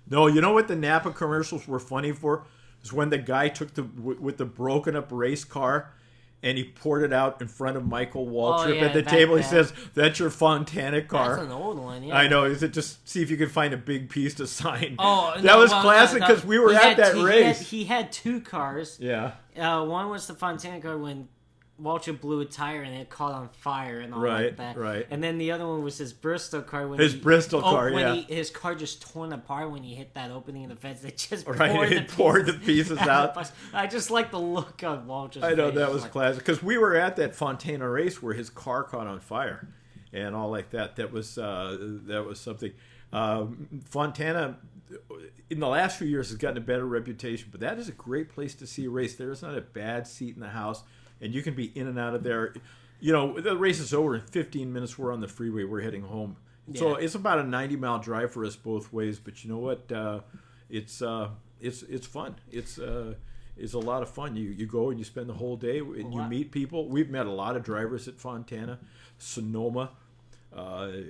No, you know what the Napa commercials were funny for? It was when the guy took with the broken up race car, and he poured it out in front of Michael Waltrip at the table. He says, "That's your Fontana car." That's an old one, yeah. I know. Is it just see if you can find a big piece to sign? That was classic because we were at that race. He had two cars. Yeah. One was the Fontana car when Walter blew a tire and it caught on fire and all Right, like that. right. And then the other one was his Bristol car. When His Bristol car, yeah. His car just torn apart when he hit that opening in the fence. It just poured the pieces out. I just like the look on Walter's I know, face. that was classic. Because we were at that Fontana race where his car caught on fire and all like that. That was something. Fontana, in the last few years, has gotten a better reputation, but that is a great place to see a race. There's not a bad seat in the house, and you can be in and out of there. You know, the race is over in 15 minutes. We're on the freeway. We're heading home. Yeah. So it's about a 90-mile drive for us both ways. But you know what? It's fun. It's a lot of fun. You go and you spend the whole day and you meet people. We've met a lot of drivers at Fontana, Sonoma.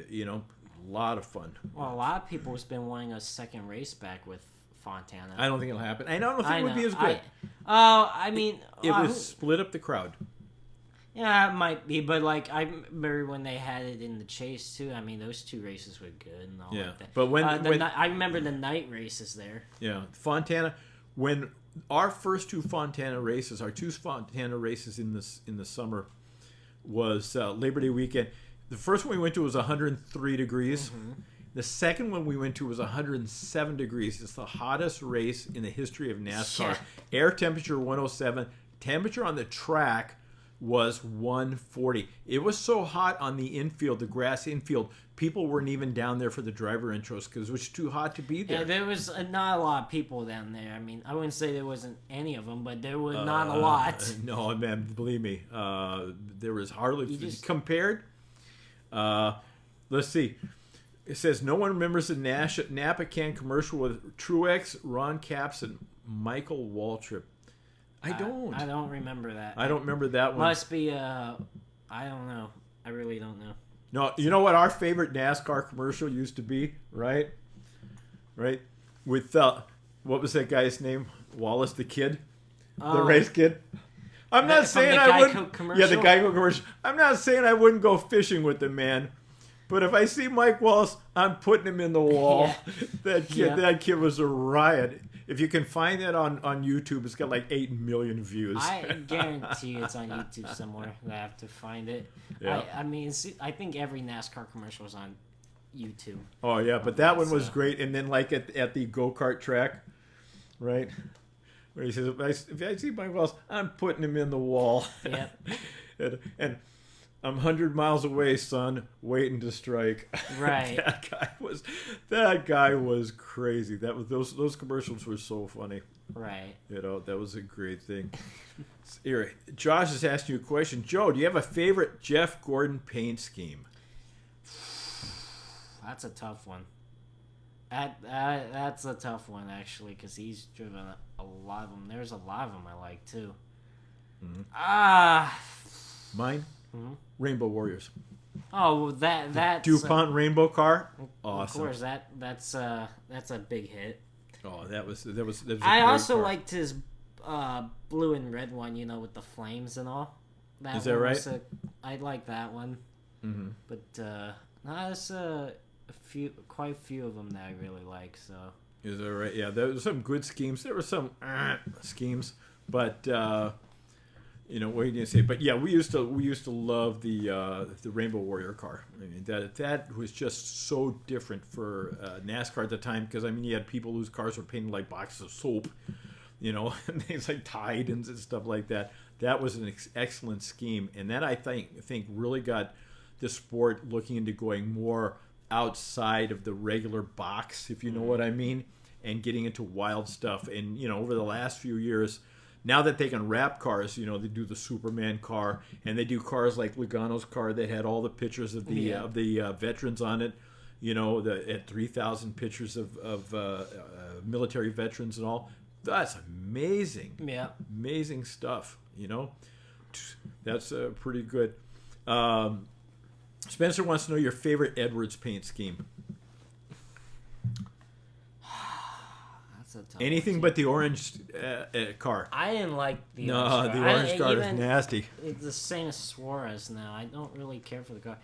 You know, a lot of fun. Well, a lot of people have been wanting a second race back with Fontana. I don't think it'll happen. I don't think it would be as good. I mean, it would split up the crowd. Yeah, it might be, but like I remember when they had it in the Chase too. I mean, those two races were good and all like that. But when I remember the night races there. Yeah, Fontana. When our first two Fontana races, our two Fontana races in the summer, was Labor Day weekend. The first one we went to was 103 degrees. Mm-hmm. The second one we went to was 107 degrees. It's the hottest race in the history of NASCAR. Yeah. Air temperature 107. Temperature on the track was 140. It was so hot on the infield, the grass infield, people weren't even down there for the driver intros because it was too hot to be there. Yeah, there was not a lot of people down there. I mean, I wouldn't say there wasn't any of them, but there were not a lot. No, man, believe me. There was hardly... Compared... let's see. It says, no one remembers the Napa can commercial with Truex, Ron Capps, and Michael Waltrip. I don't remember that. I don't remember that one. Must be, I don't know. I really don't know. No, you know what our favorite NASCAR commercial used to be, right? Right? With, what was that guy's name? Wallace the Kid? The race kid? I'm not saying I wouldn't. Yeah, the Geico commercial. I'm not saying I wouldn't go fishing with the man, but if I see Mike Wallace, I'm putting him in the wall. Yeah. That kid was a riot. If you can find that on YouTube, it's got like 8 million views. I guarantee it's on YouTube somewhere. I have to find it. Yeah. I mean, I think every NASCAR commercial is on YouTube. Oh yeah, but that one was great. And then like at the go-kart track, right? Where he says, if I see Mike Wallace, I'm putting him in the wall. Yep. and I'm 100 miles away, son, waiting to strike. Right. that guy was crazy. Those commercials were so funny. Right. You know, that was a great thing. Here, Josh is asking you a question. Joe, do you have a favorite Jeff Gordon paint scheme? That's a tough one. That's a tough one, actually, because he's driven a lot of them. There's a lot of them I like, too. Mm-hmm. Mine? Mm-hmm. Rainbow Warriors. Oh, that's DuPont Rainbow car. Awesome. Of course, that's a big hit. Oh, that was a I also car. liked his blue and red one, you know, with the flames and all. Is that right? I like that one. Mm-hmm. But there's quite a few of them that I really like. So. Is that right? Yeah, there were some good schemes. There were some schemes, but. You know, what are you gonna say? But yeah, we used to love the Rainbow Warrior car. I mean, that was just so different for NASCAR at the time because I mean, you had people whose cars were painted like boxes of soap, you know, and things like Tide and stuff like that. That was an excellent scheme, and that I think really got the sport looking into going more outside of the regular box, if you know what I mean, and getting into wild stuff. And you know, over the last few years. Now that they can wrap cars, you know, they do the Superman car, and they do cars like Logano's car that had all the pictures of the veterans on it. You know, at 3,000 pictures of military veterans and all. That's amazing. Yeah, amazing stuff. You know, that's pretty good. Spencer wants to know your favorite Edwards paint scheme. Anything but the orange car. I didn't like the orange car. The orange car is nasty. It's the same as Suarez now. I don't really care for the car.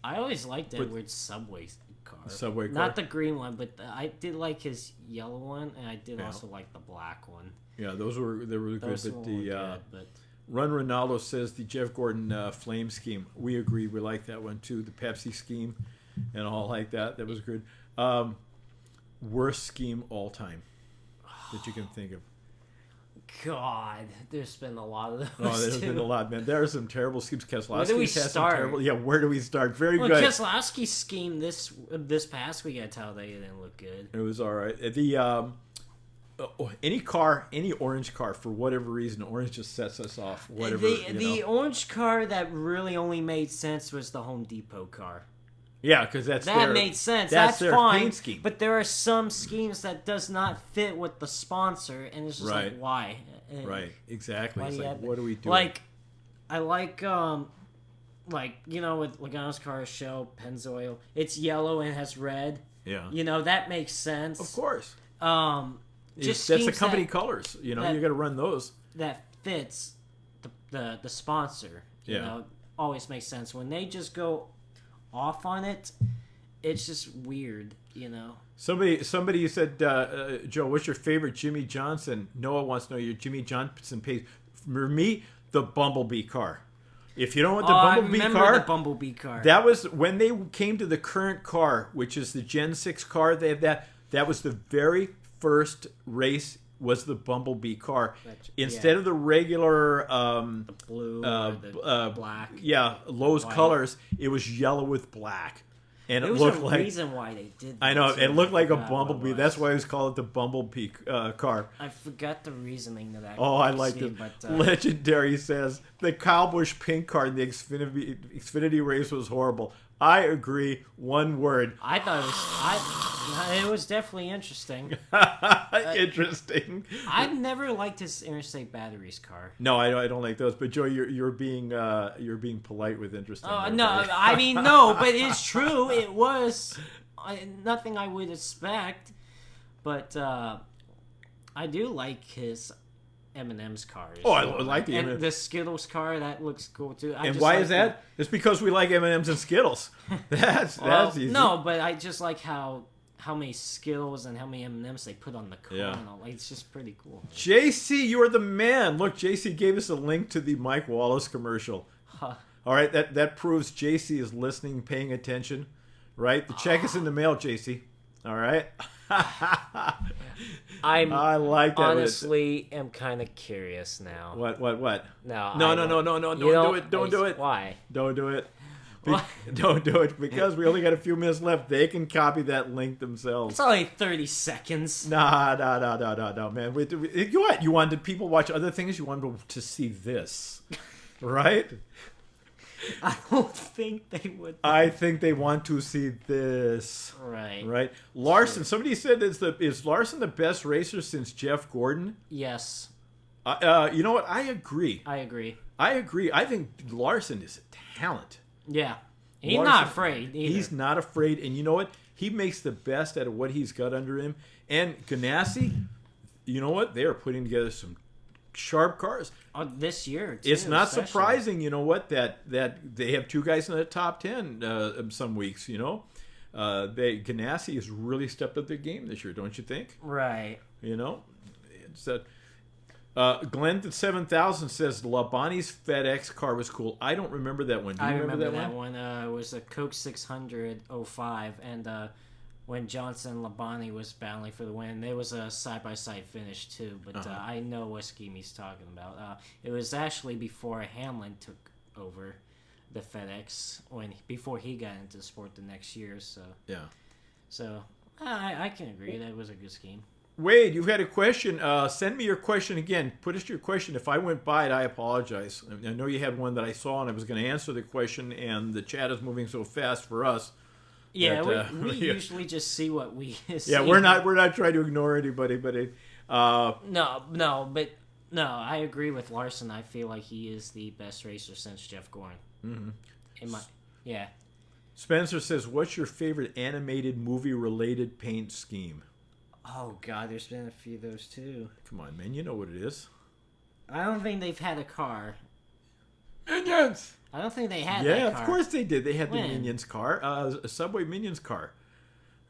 I always liked Edwards' Subway car. Subway car. Not the green one, but I did like his yellow one, and I did also like the black one. Yeah, they were good. Those but were good, but Run Ronaldo says the Jeff Gordon flame scheme. We agree. We like that one too. The Pepsi scheme and all like that. That was good. Worst scheme all time that you can think of. God, there's been a lot of those. Oh, there's been a lot, man. There are some terrible schemes. Keselowski Where do we start? Terrible. Yeah, where do we start? Very well, good. Keselowski's scheme this past week at Talladega didn't look good. It was all right. The any car, any orange car, for whatever reason, orange just sets us off. Whatever. The orange car that really only made sense was the Home Depot car. Yeah, because that made sense. That's their fine. paint scheme. But there are some schemes that does not fit with the sponsor, and it's just Right. like, why? Right, exactly. Why It's do you like, have- what do we do? Like, I like with Logano's car show Pennzoil, it's yellow and has red. Yeah. That makes sense. Of course. Just That's the schemes company colors. You got to run those. that fits the sponsor. Yeah. Always makes sense. When they just go off on it, it's just weird. Somebody said, Joe, what's your favorite Jimmy Johnson? Noah wants to know your Jimmy Johnson pace. For me, the Bumblebee car. If you don't want the Bumblebee I remember car, the Bumblebee car. that was when they came to the current car, which is the Gen 6 car. They have that. That was the very first race. Was the Bumblebee car instead of the regular the blue, the black? Yeah, Lowe's white. colors. It was yellow with black. And There it was looked a like reason why they did that. I know too. it looked like a I forgot what bumblebee. it was. That's why I was called the Bumblebee car. I forgot the reasoning to that. Oh, I liked it. But, Legendary says the Kyle Busch pink car in the Xfinity race was horrible. I agree. One word. I thought it was definitely interesting. Interesting. I've never liked his Interstate Batteries car. No, I don't like those. But Joe, you're being polite with interesting. Oh there, no, buddy. I mean no, but it's true. It was nothing I would expect, but I do like his M&M's cars. Oh, I like the and M&Ms. the Skittles car that looks cool too. And why is that? It's because we like M&Ms and Skittles. That's easy. No, but I just like how many Skittles and how many M&Ms they put on the car. Yeah. And all. It's just pretty cool. JC, you are the man. Look, JC gave us a link to the Mike Wallace commercial. All right, that proves JC is listening, paying attention. Right, the check is in the mail, JC. All right. I like that. honestly am kind of curious now. What? No. Don't do it. Why? Don't do it. Don't do it because we only got a few minutes left. They can copy that link themselves. It's only 30 seconds. Nah, man. You wanted people watch other things. You wanted to see this, right? I don't think they would. I think they want to see this. Right. Larson. Somebody said is Larson the best racer since Jeff Gordon? Yes. You know what? I agree. I agree. I think Larson is a talent. Yeah. He's Larson, not afraid either. He's not afraid. And you know what? He makes the best out of what he's got under him. And Ganassi, you know what? They are putting together some sharp cars. This year, too, It's not especially. surprising, you know what, that they have two guys in the top 10 some weeks, you know. Ganassi has really stepped up their game this year, don't you think? Right. You know? It's Glenn at 7000 says Labonte's FedEx car was cool. I don't remember that one. Do you remember that one. It was a Coke 600 05, and when Johnson and Labonte was battling for the win, there was a side-by-side finish too, but I know what scheme he's talking about. It was actually before Hamlin took over the FedEx, before he got into the sport the next year, so... Yeah. So, I can agree that was a good scheme. Wade, you've had a question. Send me your question again. Put us your question. If I went by it, I apologize. I know you had one that I saw, and I was going to answer the question, and the chat is moving so fast for us. Yeah, that, we usually just see what we see. Yeah, we're not trying to ignore anybody, but No, I agree with Larson. I feel like he is the best racer since Jeff Gordon. Mm-hmm. Yeah. Spencer says, "What's your favorite animated movie-related paint scheme?" Oh God, there's been a few of those too. Come on, man, you know what it is. I don't think they've had a car. Minions. I don't think they had. Yeah, that car. of course they did. They had When? the Minions car, a Subway Minions car.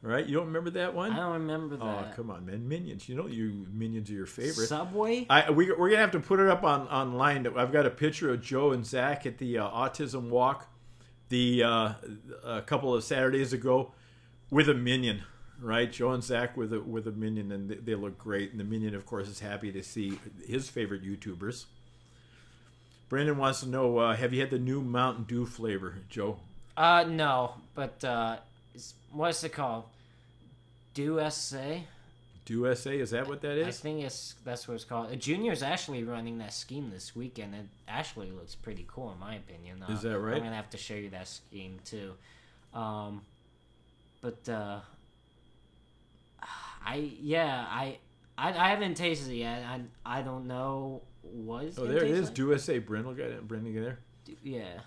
Right? You don't remember that one? I don't remember that. Oh, come on, man. Minions. You know Minions are your favorite. Subway? We're going to have to put it up online. I've got a picture of Joe and Zach at the Autism Walk a couple of Saturdays ago with a Minion, right? Joe and Zach with a Minion, and they look great. And the Minion, of course, is happy to see his favorite YouTubers. Brandon wants to know, have you had the new Mountain Dew flavor, Joe? No, but what's it called? Dew SA? Dew SA, is that what that is? I think that's what it's called. Junior's actually running that scheme this weekend. It actually looks pretty cool, in my opinion. Is that right? I'm gonna have to show you that scheme too. But I haven't tasted it yet. I don't know what it's gonna there it taste is. like. Dew SA. Brandon get there. Yeah.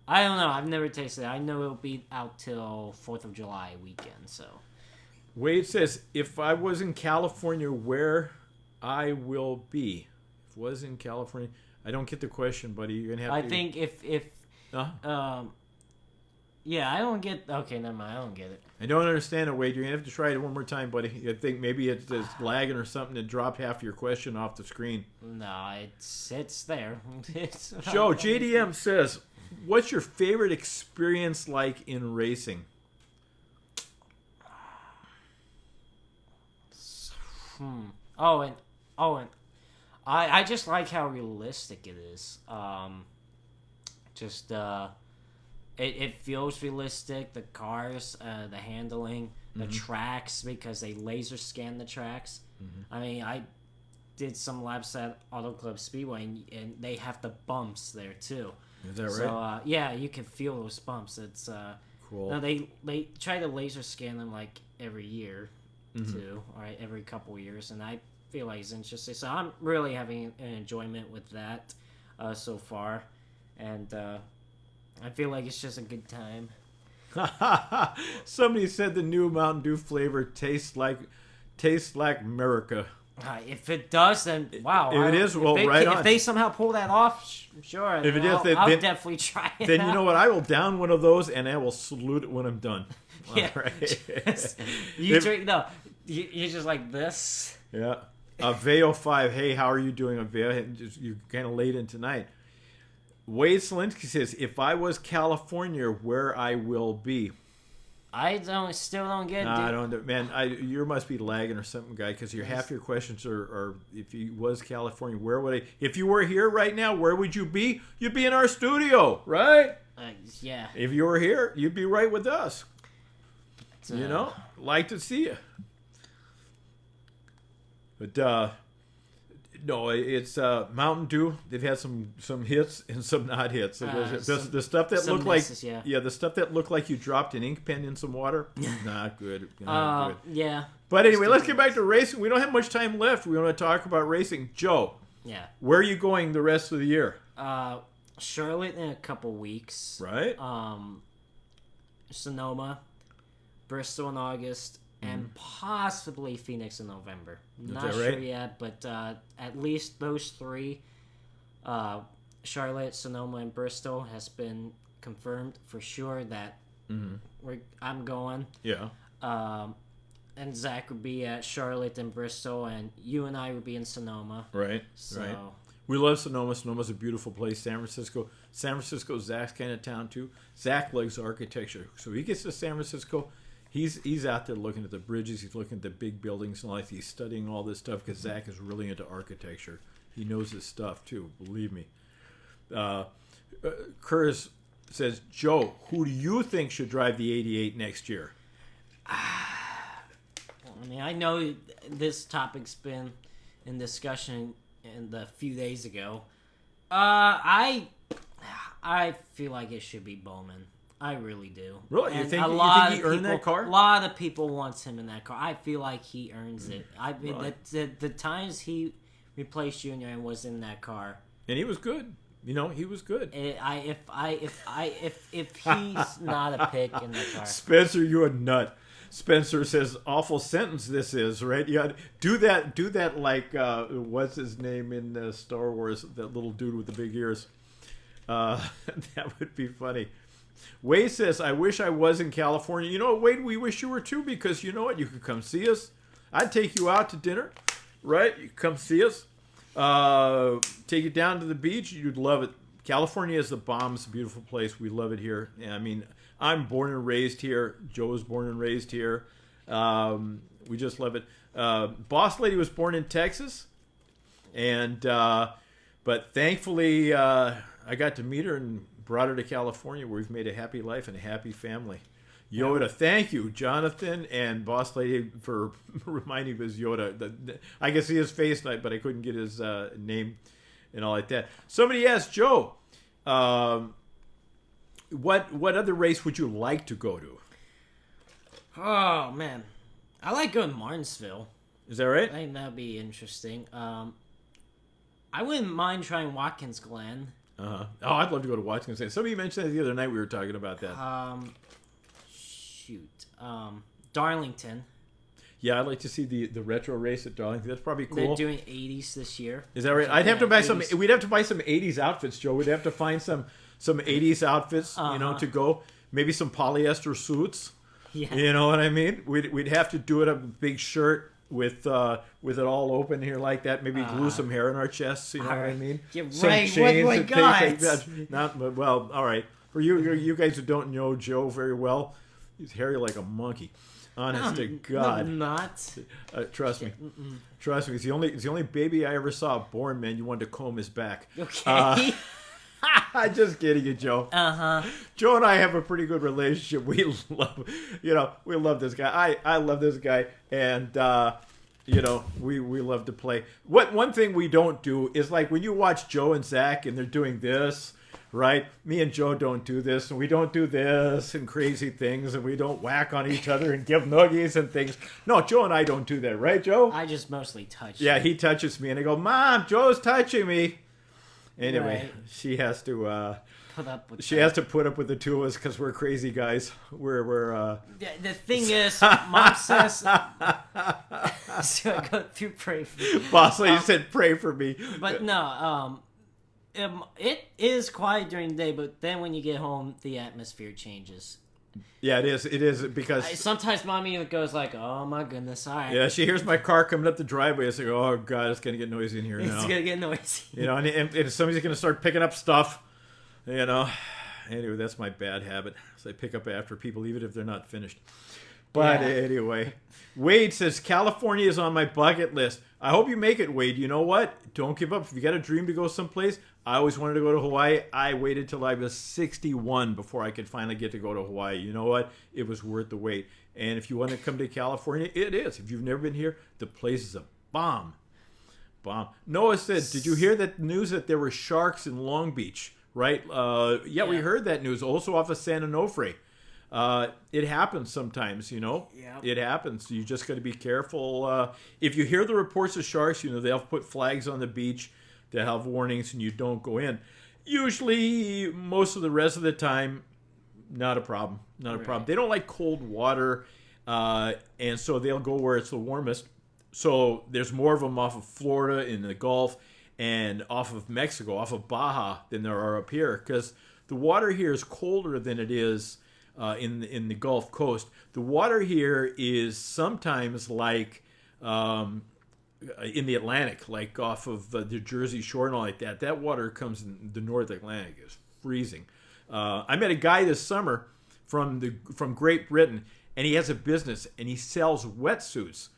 I don't know. I've never tasted it. I know it'll be out till 4th of July weekend, so. Wade says, if I was in California, where I will be. If was in California. I don't get the question, buddy. You're going to have to... I think if yeah, I don't get... Okay, never mind. I don't get it. I don't understand it, Wade. You're going to have to try it one more time, buddy. I think maybe it's lagging or something to drop half your question off the screen. No, it's there. Joe, JDM says, what's your favorite experience like in racing? I just like how realistic it is. It feels realistic. The cars, the handling, the tracks, because they laser scan the tracks. Mm-hmm. I mean, I did some laps at Auto Club Speedway, and they have the bumps there too. Is that right? So yeah, you can feel those bumps. It's cool. No, they try to laser scan them like every year, too, or every couple years, and I feel like it's interesting. So I'm really having an enjoyment with that so far, and I feel like it's just a good time. Somebody said the new Mountain Dew flavor tastes like America. If it does, then wow. If it is, well, right on. If they somehow pull that off, sure. If it is, I'll definitely try it. Then you know what? I will down one of those, and I will salute it when I'm done. Yeah. All right. Drink. No, you're just like this. Yeah. Aveo 5. Hey, how are you doing, Aveo? You're kind of late in tonight. Wade Selinsky says, if I was California, where I will be. I still don't get it. I don't, man. You must be lagging or something, guy, because half your questions are if you was California, where would I? If you were here right now, where would you be? You'd be in our studio, right? Yeah. If you were here, you'd be right with us. You know, like to see you. But no, it's Mountain Dew. They've had some hits and some not hits. So the stuff that looked like the stuff that looked like you dropped an ink pen in some water, not good. Not good. Yeah. But anyway, let's get back to racing. We don't have much time left. We want to talk about racing. Joe. Yeah. Where are you going the rest of the year? Charlotte in a couple weeks. Right. Sonoma, Bristol in August. And possibly Phoenix in November. Not sure yet, but at least those three, Charlotte, Sonoma, and Bristol, has been confirmed for sure that I'm going. Yeah. And Zach would be at Charlotte and Bristol, and you and I would be in Sonoma. Right. So. Right. We love Sonoma. Sonoma's a beautiful place. San Francisco, Zach's kind of town too. Zach likes architecture, so he gets to San Francisco. He's out there looking at the bridges. He's looking at the big buildings and like he's studying all this stuff because Zach is really into architecture. He knows his stuff too. Believe me. Curtis says, Joe, who do you think should drive the 88 next year? I mean, I know this topic's been in discussion in the few days ago. I feel like it should be Bowman. I really do. Really? And you think he earned that car? A lot of people want him in that car. I feel like he earns it. The times he replaced Junior and was in that car, and he was good. You know, he was good. If he's not a pick in that car, Spencer, you a nut. Spencer says, "Awful sentence this is." Right? Yeah. Do that like what's his name in Star Wars? That little dude with the big ears. That would be funny. Wade says, I wish I was in California. You know what, Wade? We wish you were too, because you know what? You could come see us. I'd take you out to dinner, right? You come see us. Take you down to the beach. You'd love it. California is the bomb. It's a beautiful place. We love it here. I mean, I'm born and raised here. Joe was born and raised here. We just love it. Boss Lady was born in Texas. And but thankfully, I got to meet her and brought her to California, where we've made a happy life and a happy family. Yoda, thank you, Jonathan and Boss Lady, for reminding me of his Yoda. I can see his face, but I couldn't get his name and all like that. Somebody asked Joe, what other race would you like to go to? Oh man, I like going to Martinsville. Is that right? I think that'd be interesting. I wouldn't mind trying Watkins Glen. Oh, I'd love to go to Watkins Glen. Somebody mentioned that the other night. We were talking about that. Darlington. Yeah, I'd like to see the retro race at Darlington. That's probably cool. They're doing 80s this year. Is that right? I'd have to buy 80s. We'd have to buy some 80s outfits, Joe. We'd have to find some 80s outfits, to go. Maybe some polyester suits. Yeah. You know what I mean? We'd have to do it a big shirt with it all open here like that. Maybe glue some hair in our chests. You know what I mean? Yeah, some right. chains What and things like that. Not well. All right. For you guys who don't know Joe very well, he's hairy like a monkey. Honest to God. No, I'm not. Trust me. Trust me. He's the only baby I ever saw born, man. You wanted to comb his back. Okay. Just kidding you, Joe. Joe and I have a pretty good relationship. We love this guy. I love this guy, and we love to play. One thing we don't do is, like, when you watch Joe and Zach and they're doing this, right? Me and Joe don't do this, and we don't do this and crazy things, and we don't whack on each other and give noogies and things. No, Joe and I don't do that, right, Joe? I just mostly touch. Yeah, he touches me, and I go, Mom, Joe's touching me. Anyway, right. She has to put up with the two of us because we're crazy guys. We're The thing is, Mom says, so I go through pray for me. Boss Lady said pray for me. But no, it is quiet during the day, but then when you get home, the atmosphere changes. Yeah, it is. It is because sometimes Mommy even goes like, "Oh my goodness, all right." Yeah, she hears my car coming up the driveway. It's like, "Oh God, it's gonna get noisy in here now." It's gonna get noisy. And somebody's gonna start picking up stuff. Anyway, that's my bad habit. So I pick up after people, even if they're not finished. But anyway, Wade says California is on my bucket list. I hope you make it, Wade. You know what? Don't give up. If you got a dream to go someplace, I always wanted to go to Hawaii. I waited till I was 61 before I could finally get to go to Hawaii. You know what? It was worth the wait. And if you want to come to California, it is. If you've never been here, the place is a bomb. Noah said, did you hear that news that there were sharks in Long Beach? Right? Yeah, we heard that news. Also off of San Onofre. It happens sometimes, Yeah. It happens. You just got to be careful. If you hear the reports of sharks, they'll put flags on the beach. They'll have warnings, and you don't go in. Usually, most of the rest of the time, not a problem. Not a problem. They don't like cold water, and so they'll go where it's the warmest. So there's more of them off of Florida in the Gulf and off of Mexico, off of Baja, than there are up here, because the water here is colder than it is in the Gulf Coast. The water here is sometimes like in the Atlantic, like off of the Jersey Shore and all like that. That water comes in the North Atlantic. It's freezing. I met a guy this summer from Great Britain, and he has a business, and he sells wetsuits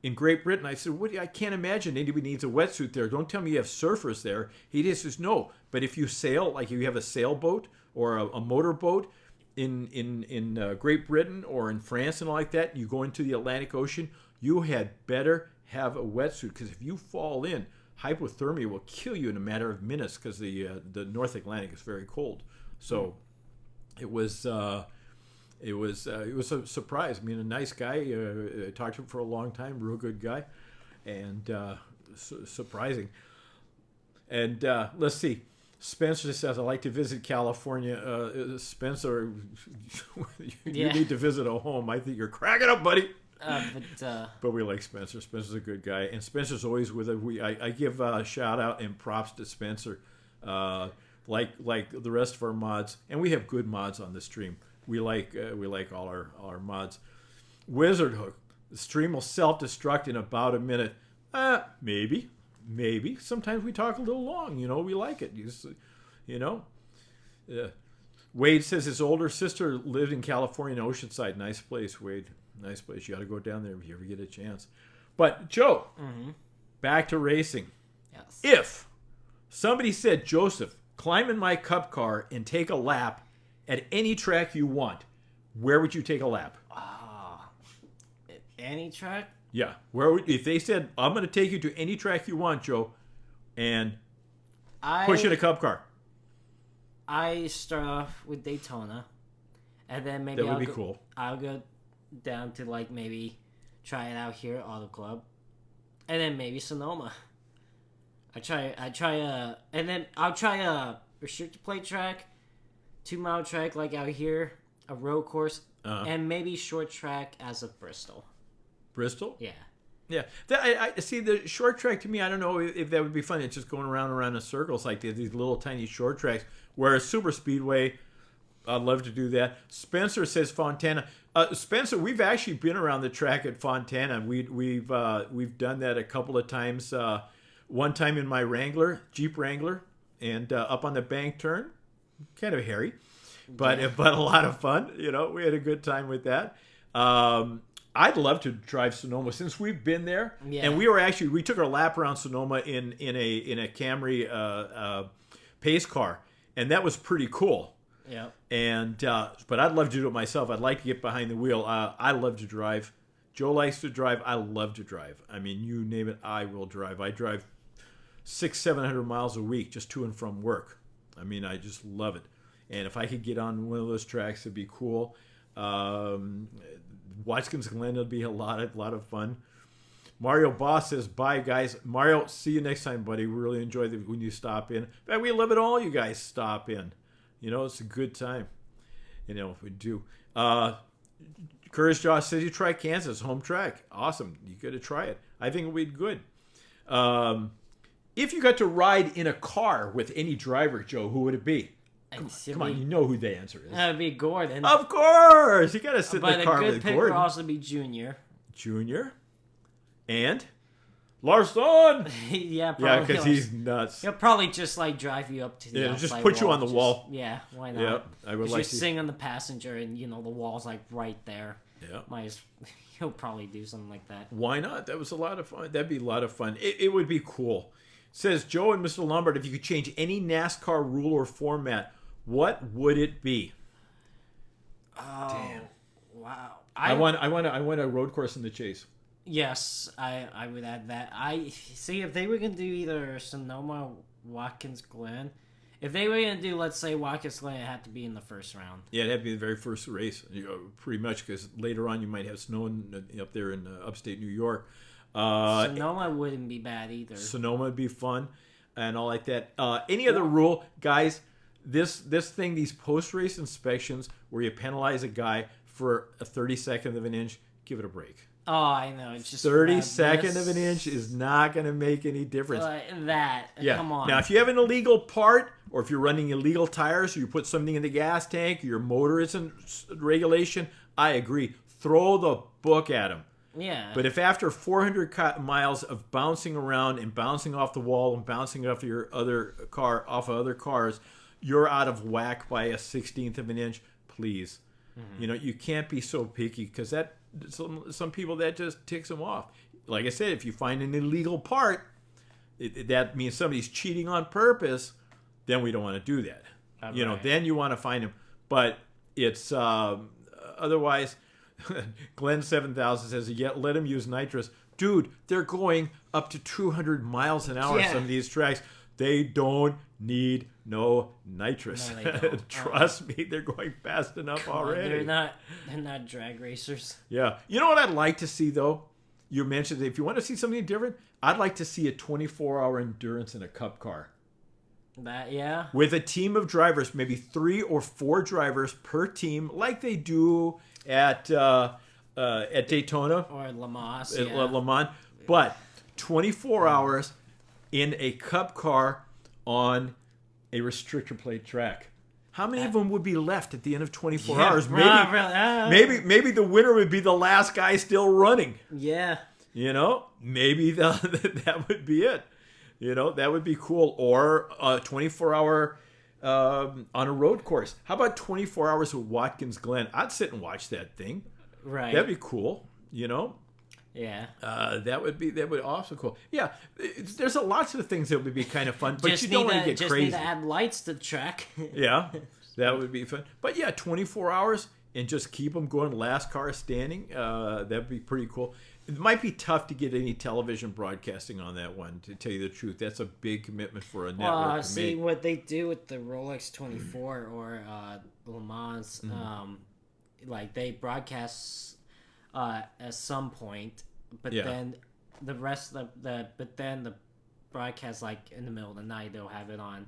in Great Britain. I said, I can't imagine anybody needs a wetsuit there. Don't tell me you have surfers there. He just says, no. But if you sail, like if you have a sailboat or a motorboat in Great Britain or in France and all like that, you go into the Atlantic Ocean, you had better have a wetsuit, because if you fall in, hypothermia will kill you in a matter of minutes, because the North Atlantic is very cold. So it was a surprise. I mean, a nice guy. I talked to him for a long time. Real good guy, and surprising. And let's see. Spencer says, "I like to visit California." Spencer, you need to visit a home. I think you're cracking up, buddy. But we like Spencer. Spencer's a good guy, and Spencer's always with it. I give a shout out and props to Spencer. like the rest of our mods, and we have good mods on the stream. We like all our mods. Wizard Hook. The stream will self-destruct in about a minute. Maybe. Sometimes we talk a little long. We like it. Wade says his older sister lived in California in Oceanside. Nice place, Wade. Nice place. You got to go down there if you ever get a chance. But, Joe, back to racing. Yes. If somebody said, Joseph, climb in my cup car and take a lap at any track you want, where would you take a lap? Any track? Yeah. If they said, I'm going to take you to any track you want, Joe, and push in a cup car. I start off with Daytona, and then maybe that would be cool. I'll go down to maybe try it out here at Auto Club, and then maybe Sonoma. And then I'll try a restricted plate track, 2-mile track like out here, a road course, and maybe short track as of Bristol. Bristol? Yeah. Yeah. I see the short track to me, I don't know if that would be fun. It's just going around in circles like these little tiny short tracks. Whereas Super Speedway, I'd love to do that. Spencer says Fontana. Spencer, we've actually been around the track at Fontana. We've done that a couple of times. One time in my Jeep Wrangler, and up on the bank turn, kind of hairy, but a lot of fun. We had a good time with that. I'd love to drive Sonoma since we've been there, and we took our lap around Sonoma in a Camry pace car, and that was pretty cool. Yeah. And but I'd love to do it myself. I'd like to get behind the wheel. I love to drive. Joe likes to drive. I love to drive. I mean, you name it, I will drive. I drive 600-700 miles a week just to and from work. I mean, I just love it. And if I could get on one of those tracks, it'd be cool. Watkins Glen would be a lot of fun. Mario Boss says, bye, guys. Mario, see you next time, buddy. We really enjoy when you stop in. In fact, we love it all you guys stop in. It's a good time. If we do. Courage Josh says you try Kansas, home track. Awesome. You got to try it. I think it would be good. If you got to ride in a car with any driver, Joe, who would it be? Come on, you know who the answer is. That would be Gordon. Of course! You got to sit in the car with Gordon. But a good pick would also be Junior. Junior? And? Larson! Yeah, probably. Yeah, because he's nuts. He'll probably just drive you up to the outside just put wall. you on the wall. Yeah, why not? Yeah, I would like to sing on the passenger, and the wall's right there. Yeah, he'll probably do something like that. Why not? That was a lot of fun. That'd be a lot of fun. It would be cool. Says Joe and Mr. Lombard, if you could change any NASCAR rule or format, what would it be? Oh, damn! Wow! I want a road course in the Chase. Yes, I would add that. I see if they were gonna do either Sonoma, Watkins Glen. If they were gonna do, let's say Watkins Glen, it had to be in the first round. Yeah, it'd have to be the very first race, pretty much, because later on you might have snow up there in upstate New York. Sonoma wouldn't be bad either. Sonoma would be fun, and all like that. Any other rule, guys? This thing, these post-race inspections where you penalize a guy for a 32nd of an inch, give it a break. Oh, I know. It's just 32nd of an inch is not going to make any difference. Come on. Now, if you have an illegal part, or if you're running illegal tires, or you put something in the gas tank, or your motor isn't regulation, I agree. Throw the book at them. Yeah. But if after 400 miles of bouncing around and bouncing off the wall and bouncing off your other cars, you're out of whack by a 16th of an inch, please. Mm-hmm. You can't be so picky, because that some people, that just ticks them off. Like I said, if you find an illegal part, that means somebody's cheating on purpose, then we don't want to do that. Right. Then you want to find them. But it's otherwise, Glenn 7000 says, let them use nitrous. Dude, they're going up to 200 miles an hour. Some of these tracks. They don't need no nitrous. No, they don't. Trust me, they're going fast enough already. They're not drag racers. Yeah. You know what I'd like to see, though? You mentioned that if you want to see something different, I'd like to see a 24-hour endurance in a cup car. With a team of drivers, maybe 3 or 4 drivers per team, like they do at Daytona. Or Le Mans. Le Mans. But 24 hours in a cup car on a restrictor plate track. How many of them would be left at the end of 24 Yeah, hours? really. Maybe the winner would be the last guy still running. Yeah. You know, maybe that would be it. You know, that would be cool. Or a 24-hour on a road course. How about 24 hours with Watkins Glen? I'd sit and watch that thing. Right. That'd be cool. You know. Yeah. That would also cool. Yeah, there's lots of things that would be kind of fun, but Just you don't want to get just crazy. need to add lights to the track. Yeah, that would be fun. But yeah, 24 hours and just keep them going. Last car standing. That'd be pretty cool. It might be tough to get any television broadcasting on that one, to tell you the truth. That's a big commitment for a network to see make. what they do with the Rolex 24 or Le Mans. Like they broadcast at some point, but then the rest of the broadcast, like in the middle of the night, they'll have it on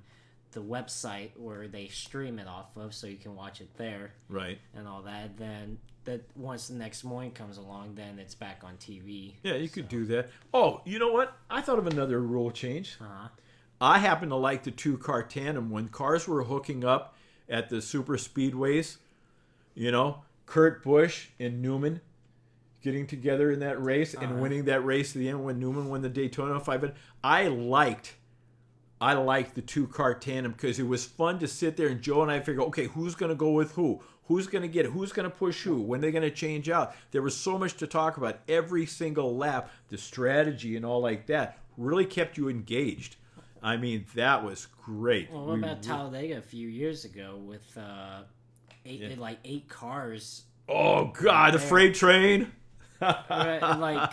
the website where they stream it off of, so you can watch it there, right? And all that. Then that once the next morning comes along, then it's back on TV. Yeah, you could do that. Oh, you know what? I thought of another rule change. Uh-huh. I happen to like the 2-car tandem when cars were hooking up at the super speedways. You know, Kurt Busch and Newman getting together in that race and winning that race at the end when Newman won the Daytona 500. I liked the 2-car tandem because it was fun to sit there and Joe and I figure, okay, who's going to go with who? Who's going to get it? Who's going to push who? When are they going to change out? There was so much to talk about every single lap, the strategy and all like that really kept you engaged. I mean, that was great. Well, what about Talladega a few years ago with 8 cars? Oh, God, the freight train. Like,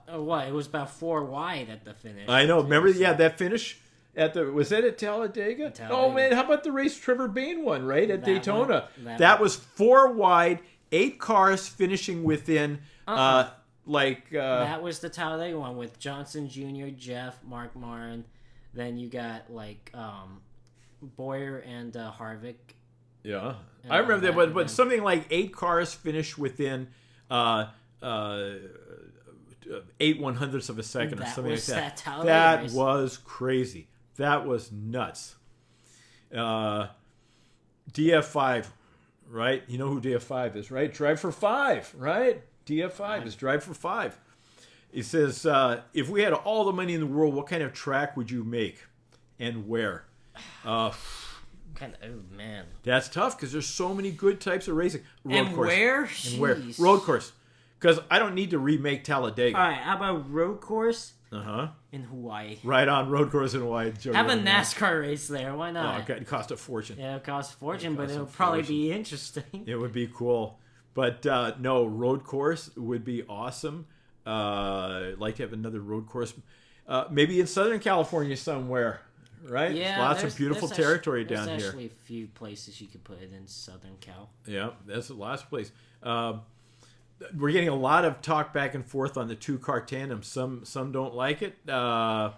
what? It was about 4 wide at the finish. I know. Remember, that finish was that at Talladega? Oh man, how about the race Trevor Bayne won, right, at Daytona? That was 4 wide, 8 cars finishing within that was the Talladega one with Johnson Jr., Jeff, Mark Maron. Then you got like Boyer and Harvick. Yeah, I remember that, but something like 8 cars finished within 8/100ths of a second or something like that. That was crazy. That was nuts. DF5, right? You know who DF5 is, right? Drive for 5, right? DF5 is Drive for 5. It says, if we had all the money in the world, what kind of track would you make and where? Oh man, that's tough because there's so many good types of racing. Road course. Where? And where? Road course. Because I don't need to remake Talladega. All right, how about road course? Uh-huh. In Hawaii. Right on, road course in Hawaii. Have a NASCAR race there. Why not? Oh, it cost a fortune. Yeah, it costs a fortune, but it'll probably be interesting. It would be cool. But no, road course would be awesome. I'd like to have another road course. Maybe in Southern California somewhere, right? Yeah, lots of beautiful territory down here. There's actually a few places you could put it in Southern Cal. Yeah, that's lots of places. We're getting a lot of talk back and forth on the 2-car tandem. Some don't like it. Some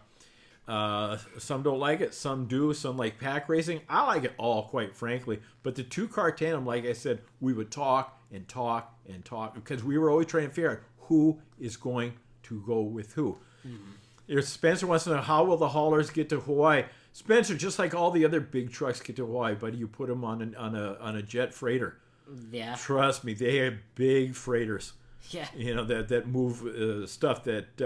don't like it. Some do. Some like pack racing. I like it all, quite frankly. But the 2-car tandem, like I said, we would talk and talk and talk because we were always trying to figure out who is going to go with who. Mm-hmm. Spencer wants to know, how will the haulers get to Hawaii? Spencer, just like all the other big trucks get to Hawaii, buddy, you put them on a jet freighter. Yeah. Trust me, they have big freighters. Yeah. You know, that move stuff that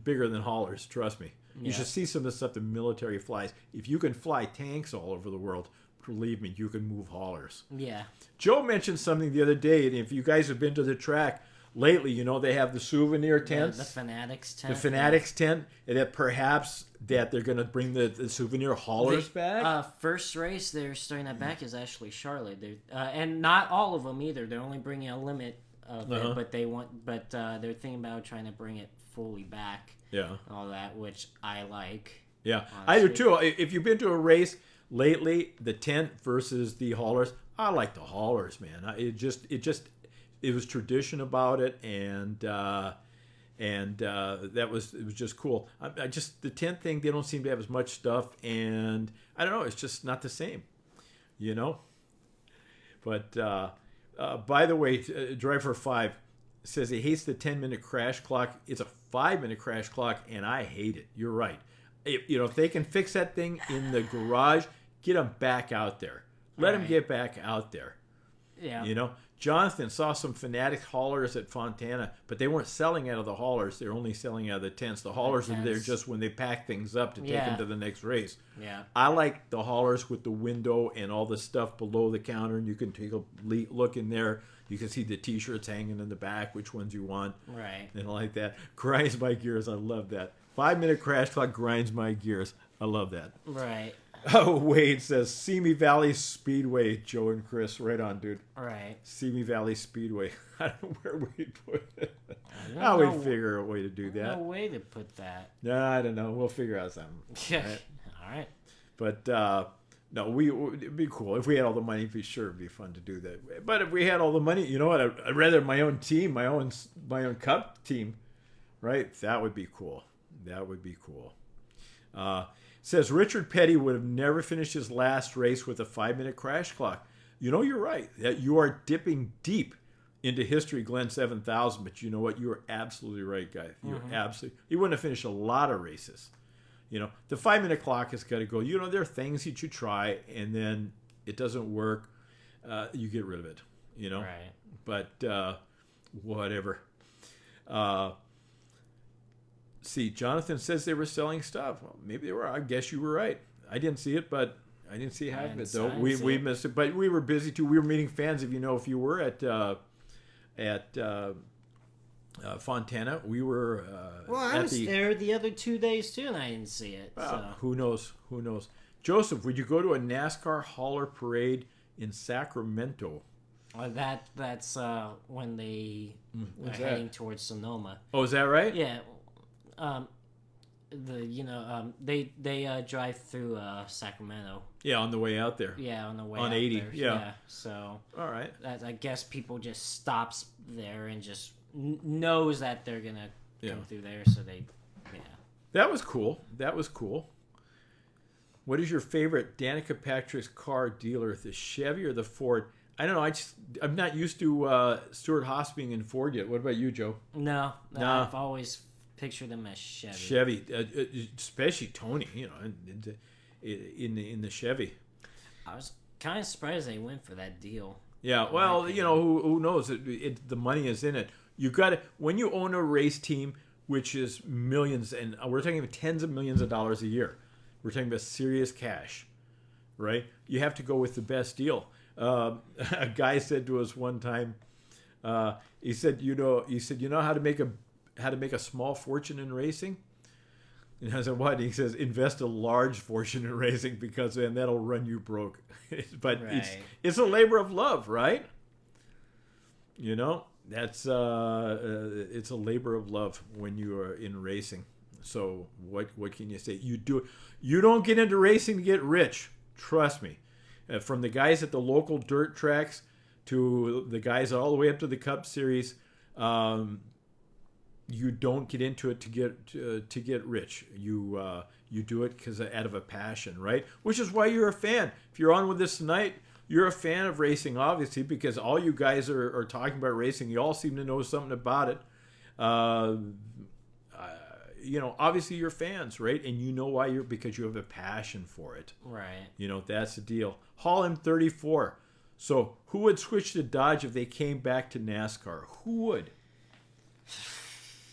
bigger than haulers. Trust me. You should see some of the stuff the military flies. If you can fly tanks all over the world, believe me, you can move haulers. Yeah. Joe mentioned something the other day, and if you guys have been to the track lately, you know they have the souvenir tents. The Fanatics tent. The Fanatics tent, and that perhaps that they're going to bring the souvenir haulers back. First race they're starting that back is actually Charlotte. And not all of them either. They're only bringing a limit of it, but they're thinking about trying to bring it fully back. Yeah. All that, which I like. Yeah, honestly. I do too. If you've been to a race lately, the tent versus the haulers, I like the haulers, man. It was tradition about it, and that was just cool. I just the tent thing, they don't seem to have as much stuff, and I don't know, it's just not the same, you know. But by the way, Driver 5 says he hates the 10-minute crash clock. It's a 5-minute crash clock, and I hate it. You're right. if they can fix that thing in the garage, get them back out there. Let them get back out there. Yeah. Jonathan saw some Fanatic haulers at Fontana, but they weren't selling out of the haulers. They're only selling out of the tents. The haulers are there just when they pack things up to take them to the next race. Yeah. I like the haulers with the window and all the stuff below the counter, and you can take a look in there. You can see the T-shirts hanging in the back, which ones you want. Right. And I like that. Grinds my gears. I love that. 5-minute crash clock grinds my gears. I love that. Right. Oh, Wade says Simi Valley Speedway. Joe and Chris, right on, dude. Right. Simi Valley Speedway. I don't know where we'd put it. How we'd figure a way to do that. No way to put that. No, I don't know. We'll figure out something. Yeah. All right. But no, it'd be cool if we had all the money. Be sure it'd be fun to do that. But if we had all the money, you know what? I'd rather my own team, my own cup team, right? That would be cool. That would be cool. Says Richard Petty would have never finished his last race with a 5-minute crash clock. You're right. That you are dipping deep into history, Glenn 7000. But you know what? You are absolutely right, guy. You're absolutely. He wouldn't have finished a lot of races. The 5-minute clock has got to go. There are things that you try, and then it doesn't work. You get rid of it. Right. But whatever. See, Jonathan says they were selling stuff. Well, maybe they were. I guess you were right. I didn't see it, but I didn't see half of it, though. We missed it. But we were busy, too. We were meeting fans. If you were at Fontana, we were I was there the other 2 days, too, and I didn't see it. So. Who knows? Joseph, would you go to a NASCAR hauler parade in Sacramento? That's when they are heading towards Sonoma. Oh, is that right? Yeah. They drive through Sacramento. Yeah, on the way out there. Yeah, on the way on out 80. there. Yeah. So all right. I guess people just stops there and just knows that they're gonna come through there. So they, That was cool. What is your favorite Danica Patrick's car dealer, the Chevy or the Ford? I don't know. I'm not used to Stuart Haas being in Ford yet. What about you, Joe? No. I've always pictured them as Chevy. Chevy, especially Tony. In the Chevy. I was kind of surprised they went for that deal. Yeah. Well, who knows? The money is in it. You got to when you own a race team, which is millions, and we're talking about tens of millions of dollars a year. We're talking about serious cash, right? You have to go with the best deal. A guy said to us one time, he said, you know how to make a small fortune in racing? And I said, what? He says, invest a large fortune in racing because then that'll run you broke. But right. it's a labor of love, right? That's it's a labor of love when you are in racing. So what can you say? You don't get into racing to get rich. Trust me. From the guys at the local dirt tracks to the guys all the way up to the Cup Series, you don't get into it to get rich. You do it because out of a passion, right? Which is why you're a fan. If you're on with us tonight, you're a fan of racing, obviously, because all you guys are talking about racing. You all seem to know something about it. Obviously you're fans, right? And you know why because you have a passion for it. Right. That's the deal. Hall M34. So who would switch to Dodge if they came back to NASCAR? Who would?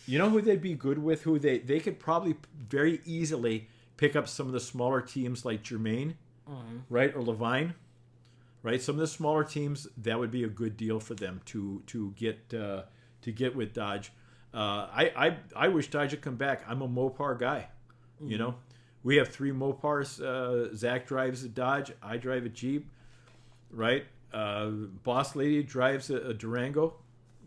You know who they'd be good with? Who they could probably very easily pick up some of the smaller teams like Germain, right? Or Levine, right? Some of the smaller teams, that would be a good deal for them to get with Dodge. I wish Dodge would come back. I'm a Mopar guy. We have 3 Mopars. Zach drives a Dodge. I drive a Jeep, right? Boss Lady drives a Durango.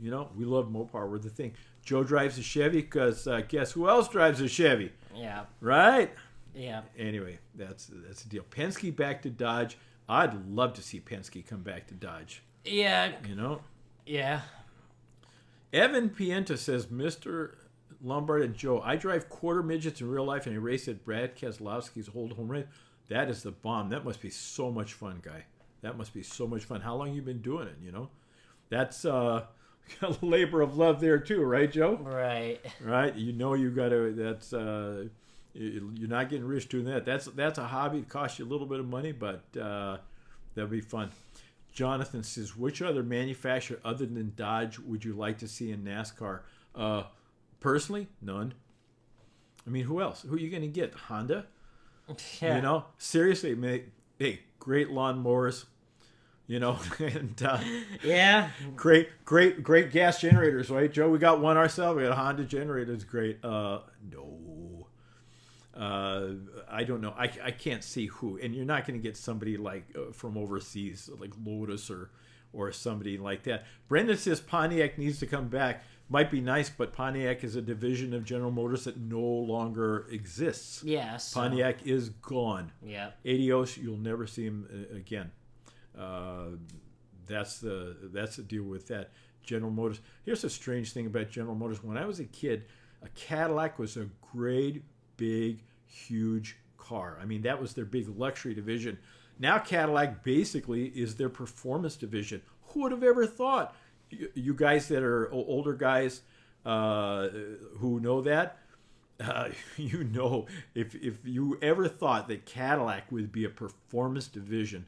We love Mopar. We're the thing. Joe drives a Chevy because guess who else drives a Chevy? Yeah. Right? Yeah. Anyway, that's the deal. Penske back to Dodge. I'd love to see Penske come back to Dodge. Yeah. Yeah. Evan Pienta says, Mr. Lombard and Joe, I drive quarter midgets in real life and I race at Brad Keselowski's old home race. That is the bomb. That must be so much fun, guy. That must be so much fun. How long you been doing it, That's a labor of love there too, right, Joe? Right. Right. You got to, that's, You're not getting rich doing that. That's a hobby. It costs you a little bit of money, but that'll be fun. Jonathan says, which other manufacturer other than Dodge would you like to see in NASCAR? Personally, none. I mean, who else? Who are you going to get? Honda? Yeah. You know, seriously, man, hey, great lawnmowers, you know, and yeah, great gas generators, right, Joe? We got one ourselves. We got a Honda generator. It's great. No, I don't know. I can't see who, and you're not going to get somebody like from overseas, like Lotus or somebody like that. Brendan says Pontiac needs to come back. Might be nice, but Pontiac is a division of General Motors that no longer exists. Yes. Pontiac is gone. Yeah. Adios, you'll never see him again. That's the deal with that. General Motors. Here's a strange thing about General Motors. When I was a kid, a Cadillac was a great, big, huge car. I mean, that was their big luxury division. Now Cadillac basically is their performance division. Who would have ever thought? You guys that are older guys who know that, you know, if you ever thought that Cadillac would be a performance division,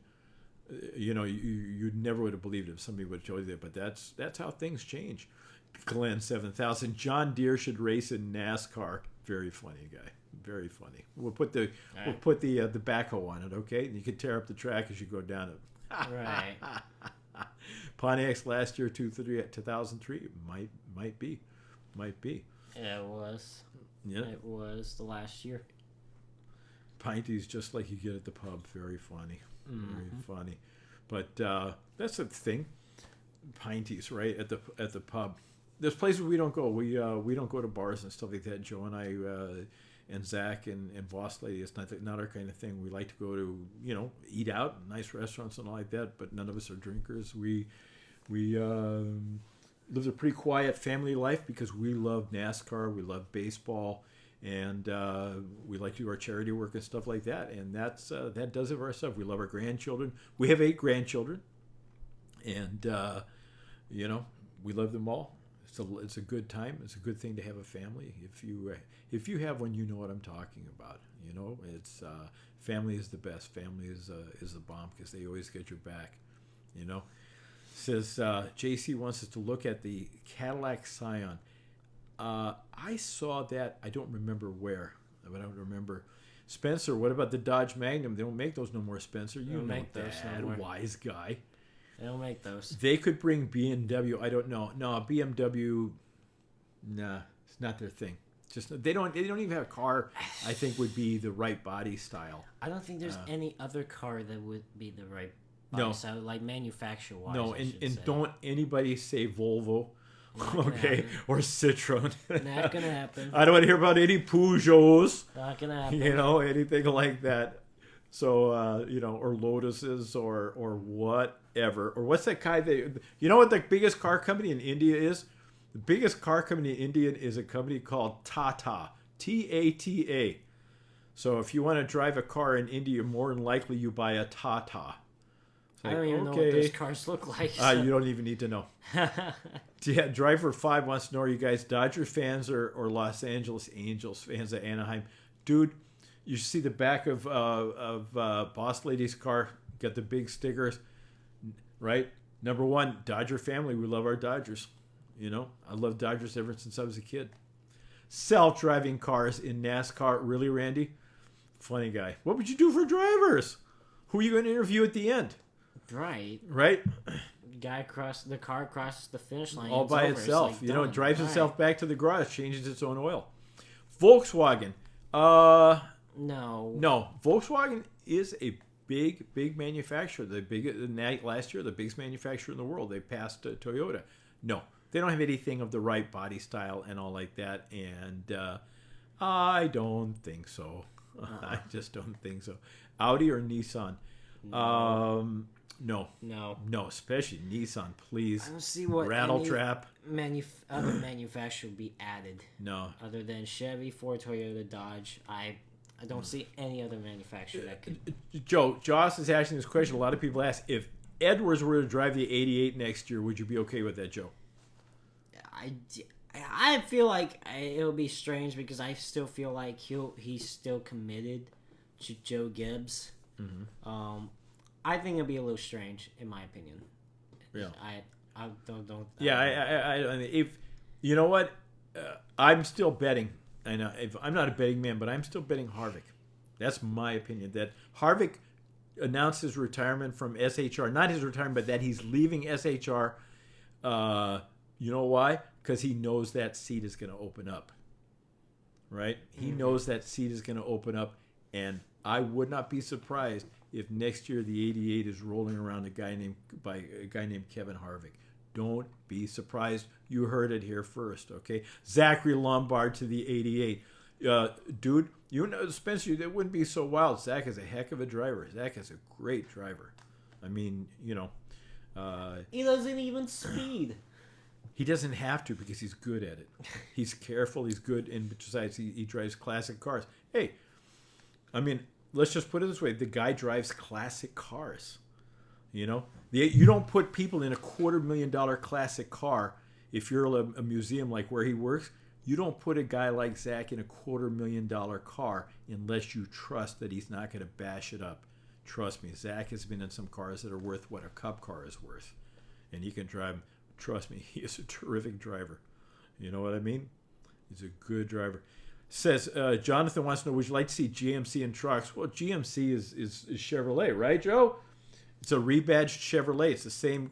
you know, you never would have believed it if somebody would have told you that. But that's how things change. Glenn 7000. John Deere should race in NASCAR. Very funny guy. Very funny. We'll put the backhoe on it, okay? And you can tear up the track as you go down it. Right. Pontiac's last year, 2003, might be. Yeah, it was. Yeah, it was the last year. Pinties just like you get at the pub. Very funny. Mm-hmm. Very funny. But that's the thing. Pinties, right at the pub. There's places we don't go. We don't go to bars and stuff like that. Joe and I and Zach and Boss Lady. It's not our kind of thing. We like to go to, you know, eat out, nice restaurants and all like that. But none of us are drinkers. We lived a pretty quiet family life because we love NASCAR, we love baseball, and we like to do our charity work and stuff like that. And that does it for ourselves. We love our grandchildren. We have 8 grandchildren, and you know, we love them all. It's a good time. It's a good thing to have a family. If you have one, you know what I'm talking about. You know, it's family is the best. Family is the bomb because they always get your back. You know, says JC wants us to look at the Cadillac Scion. I saw that. I don't remember where, but I don't remember. Spencer, what about the Dodge Magnum? They don't make those no more, Spencer. You know make those no more. Wise guy. They don't make those. They could bring BMW. I don't know. No, BMW. Nah, it's not their thing. Just they don't even have a car. I think would be the right body style. I don't think there's any other car that would be the right body style, like manufacturer wise. No, and don't anybody say Volvo, okay, or Citroen. Not gonna happen. I don't want to hear about any Peugeots. Not gonna happen. You know, anything like that. So you know, or Lotuses or whatever. Or what's that guy that you know what the biggest car company in India is? The biggest car company in India is a company called Tata. Tata. So if you want to drive a car in India, more than likely you buy a Tata. I don't even know what those cars look like. So. You don't even need to know. Yeah, Driver 5 wants to know, are you guys Dodger fans or Los Angeles Angels fans at Anaheim? Dude, you see the back of Boss Lady's car, got the big stickers, right? Number 1, Dodger family. We love our Dodgers. You know, I love Dodgers ever since I was a kid. Self-driving cars in NASCAR. Really, Randy? Funny guy. What would you do for drivers? Who are you going to interview at the end? Right. Right? The car crosses the finish line. All by itself. Like, you know, it drives itself back to the garage, changes its own oil. Volkswagen. No. Volkswagen is a big manufacturer. Last year, the biggest manufacturer in the world. They passed Toyota. No. They don't have anything of the right body style and all like that. And I don't think so. I just don't think so. Audi or Nissan? No, especially Nissan, please. I don't see what Rattletrap. Other manufacturer would be added. No. Other than Chevy, Ford, Toyota, Dodge. I don't see any other manufacturer that could. Joe, Joss is asking this question. A lot of people ask, if Edwards were to drive the 88 next year, would you be okay with that, Joe? I feel like it'll be strange because I still feel like he's still committed to Joe Gibbs. Mm-hmm. I think it'll be a little strange, in my opinion. Yeah. I don't. Yeah, I mean, if you know what, I'm still betting. I know if I'm not a betting man, but I'm still betting Harvick. That's my opinion. That Harvick announced his retirement from SHR, not his retirement, but that he's leaving SHR. You know why? Because he knows that seat is going to open up. Right? He knows that seat is going to open up, and I would not be surprised if next year the 88 is rolling around a guy named Kevin Harvick. Don't be surprised. You heard it here first, okay? Zachary Lombard to the 88. Dude, you know, Spencer, that wouldn't be so wild. Zach is a heck of a driver. Zach is a great driver. I mean, you know. He doesn't even speed. He doesn't have to because he's good at it. He's careful. He's good. And besides, he drives classic cars. Hey, I mean, let's just put it this way. The guy drives classic cars. You know? You don't put people in a $250,000 classic car if you're a museum like where he works. You don't put a guy like Zach in a $250,000 car unless you trust that he's not going to bash it up. Trust me, Zach has been in some cars that are worth what a Cup car is worth. And he can drive. Trust me, he is a terrific driver. You know what I mean? He's a good driver. Says, Jonathan wants to know, would you like to see GMC in trucks? Well, GMC is Chevrolet, right, Joe? It's a rebadged Chevrolet. It's the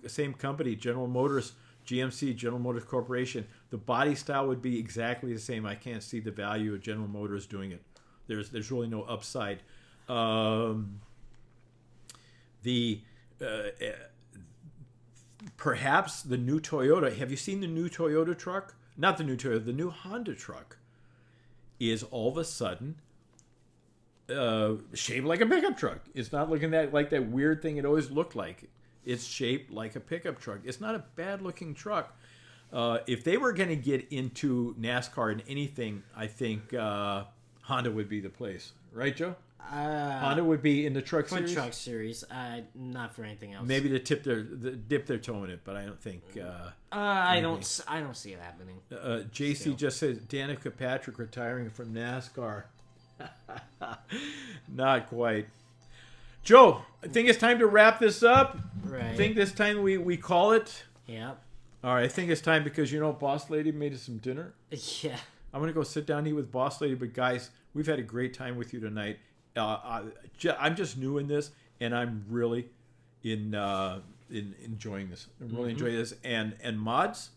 same company, General Motors, GMC, General Motors Corporation. The body style would be exactly the same. I can't see the value of General Motors doing it. There's really no upside. Perhaps the new Toyota. Have you seen the new Toyota truck? Not the new Toyota, the new Honda truck is all of a sudden shaped like a pickup truck. It's not looking like that weird thing it always looked like. It's shaped like a pickup truck. It's not a bad-looking truck. If they were going to get into NASCAR and anything, I think Honda would be the place. Right, Joe? Honda would be in the truck series? For truck series, not for anything else. Maybe to dip their toe in it, but I don't think... I don't see it happening. JC Still. just says, Danica Patrick retiring from NASCAR. Not quite. Joe, I think it's time to wrap this up. Right. I think this time we call it. Yeah. All right, I think it's time because, you know, Boss Lady made us some dinner. Yeah. I'm going to go sit down and eat with Boss Lady. But, guys, we've had a great time with you tonight. I'm just new in this, and I'm really enjoying this. I'm really enjoying this. And Mods,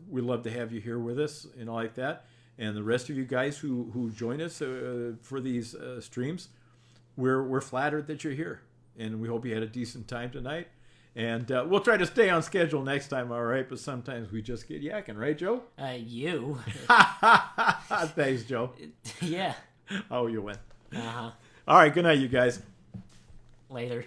we'd love to have you here with us and all like that. And the rest of you guys who join us for these streams, we're flattered that you're here. And we hope you had a decent time tonight. And we'll try to stay on schedule next time, all right? But sometimes we just get yakking, right, Joe? You. Thanks, Joe. Yeah. Oh, you win. Uh-huh. All right, good night, you guys. Later.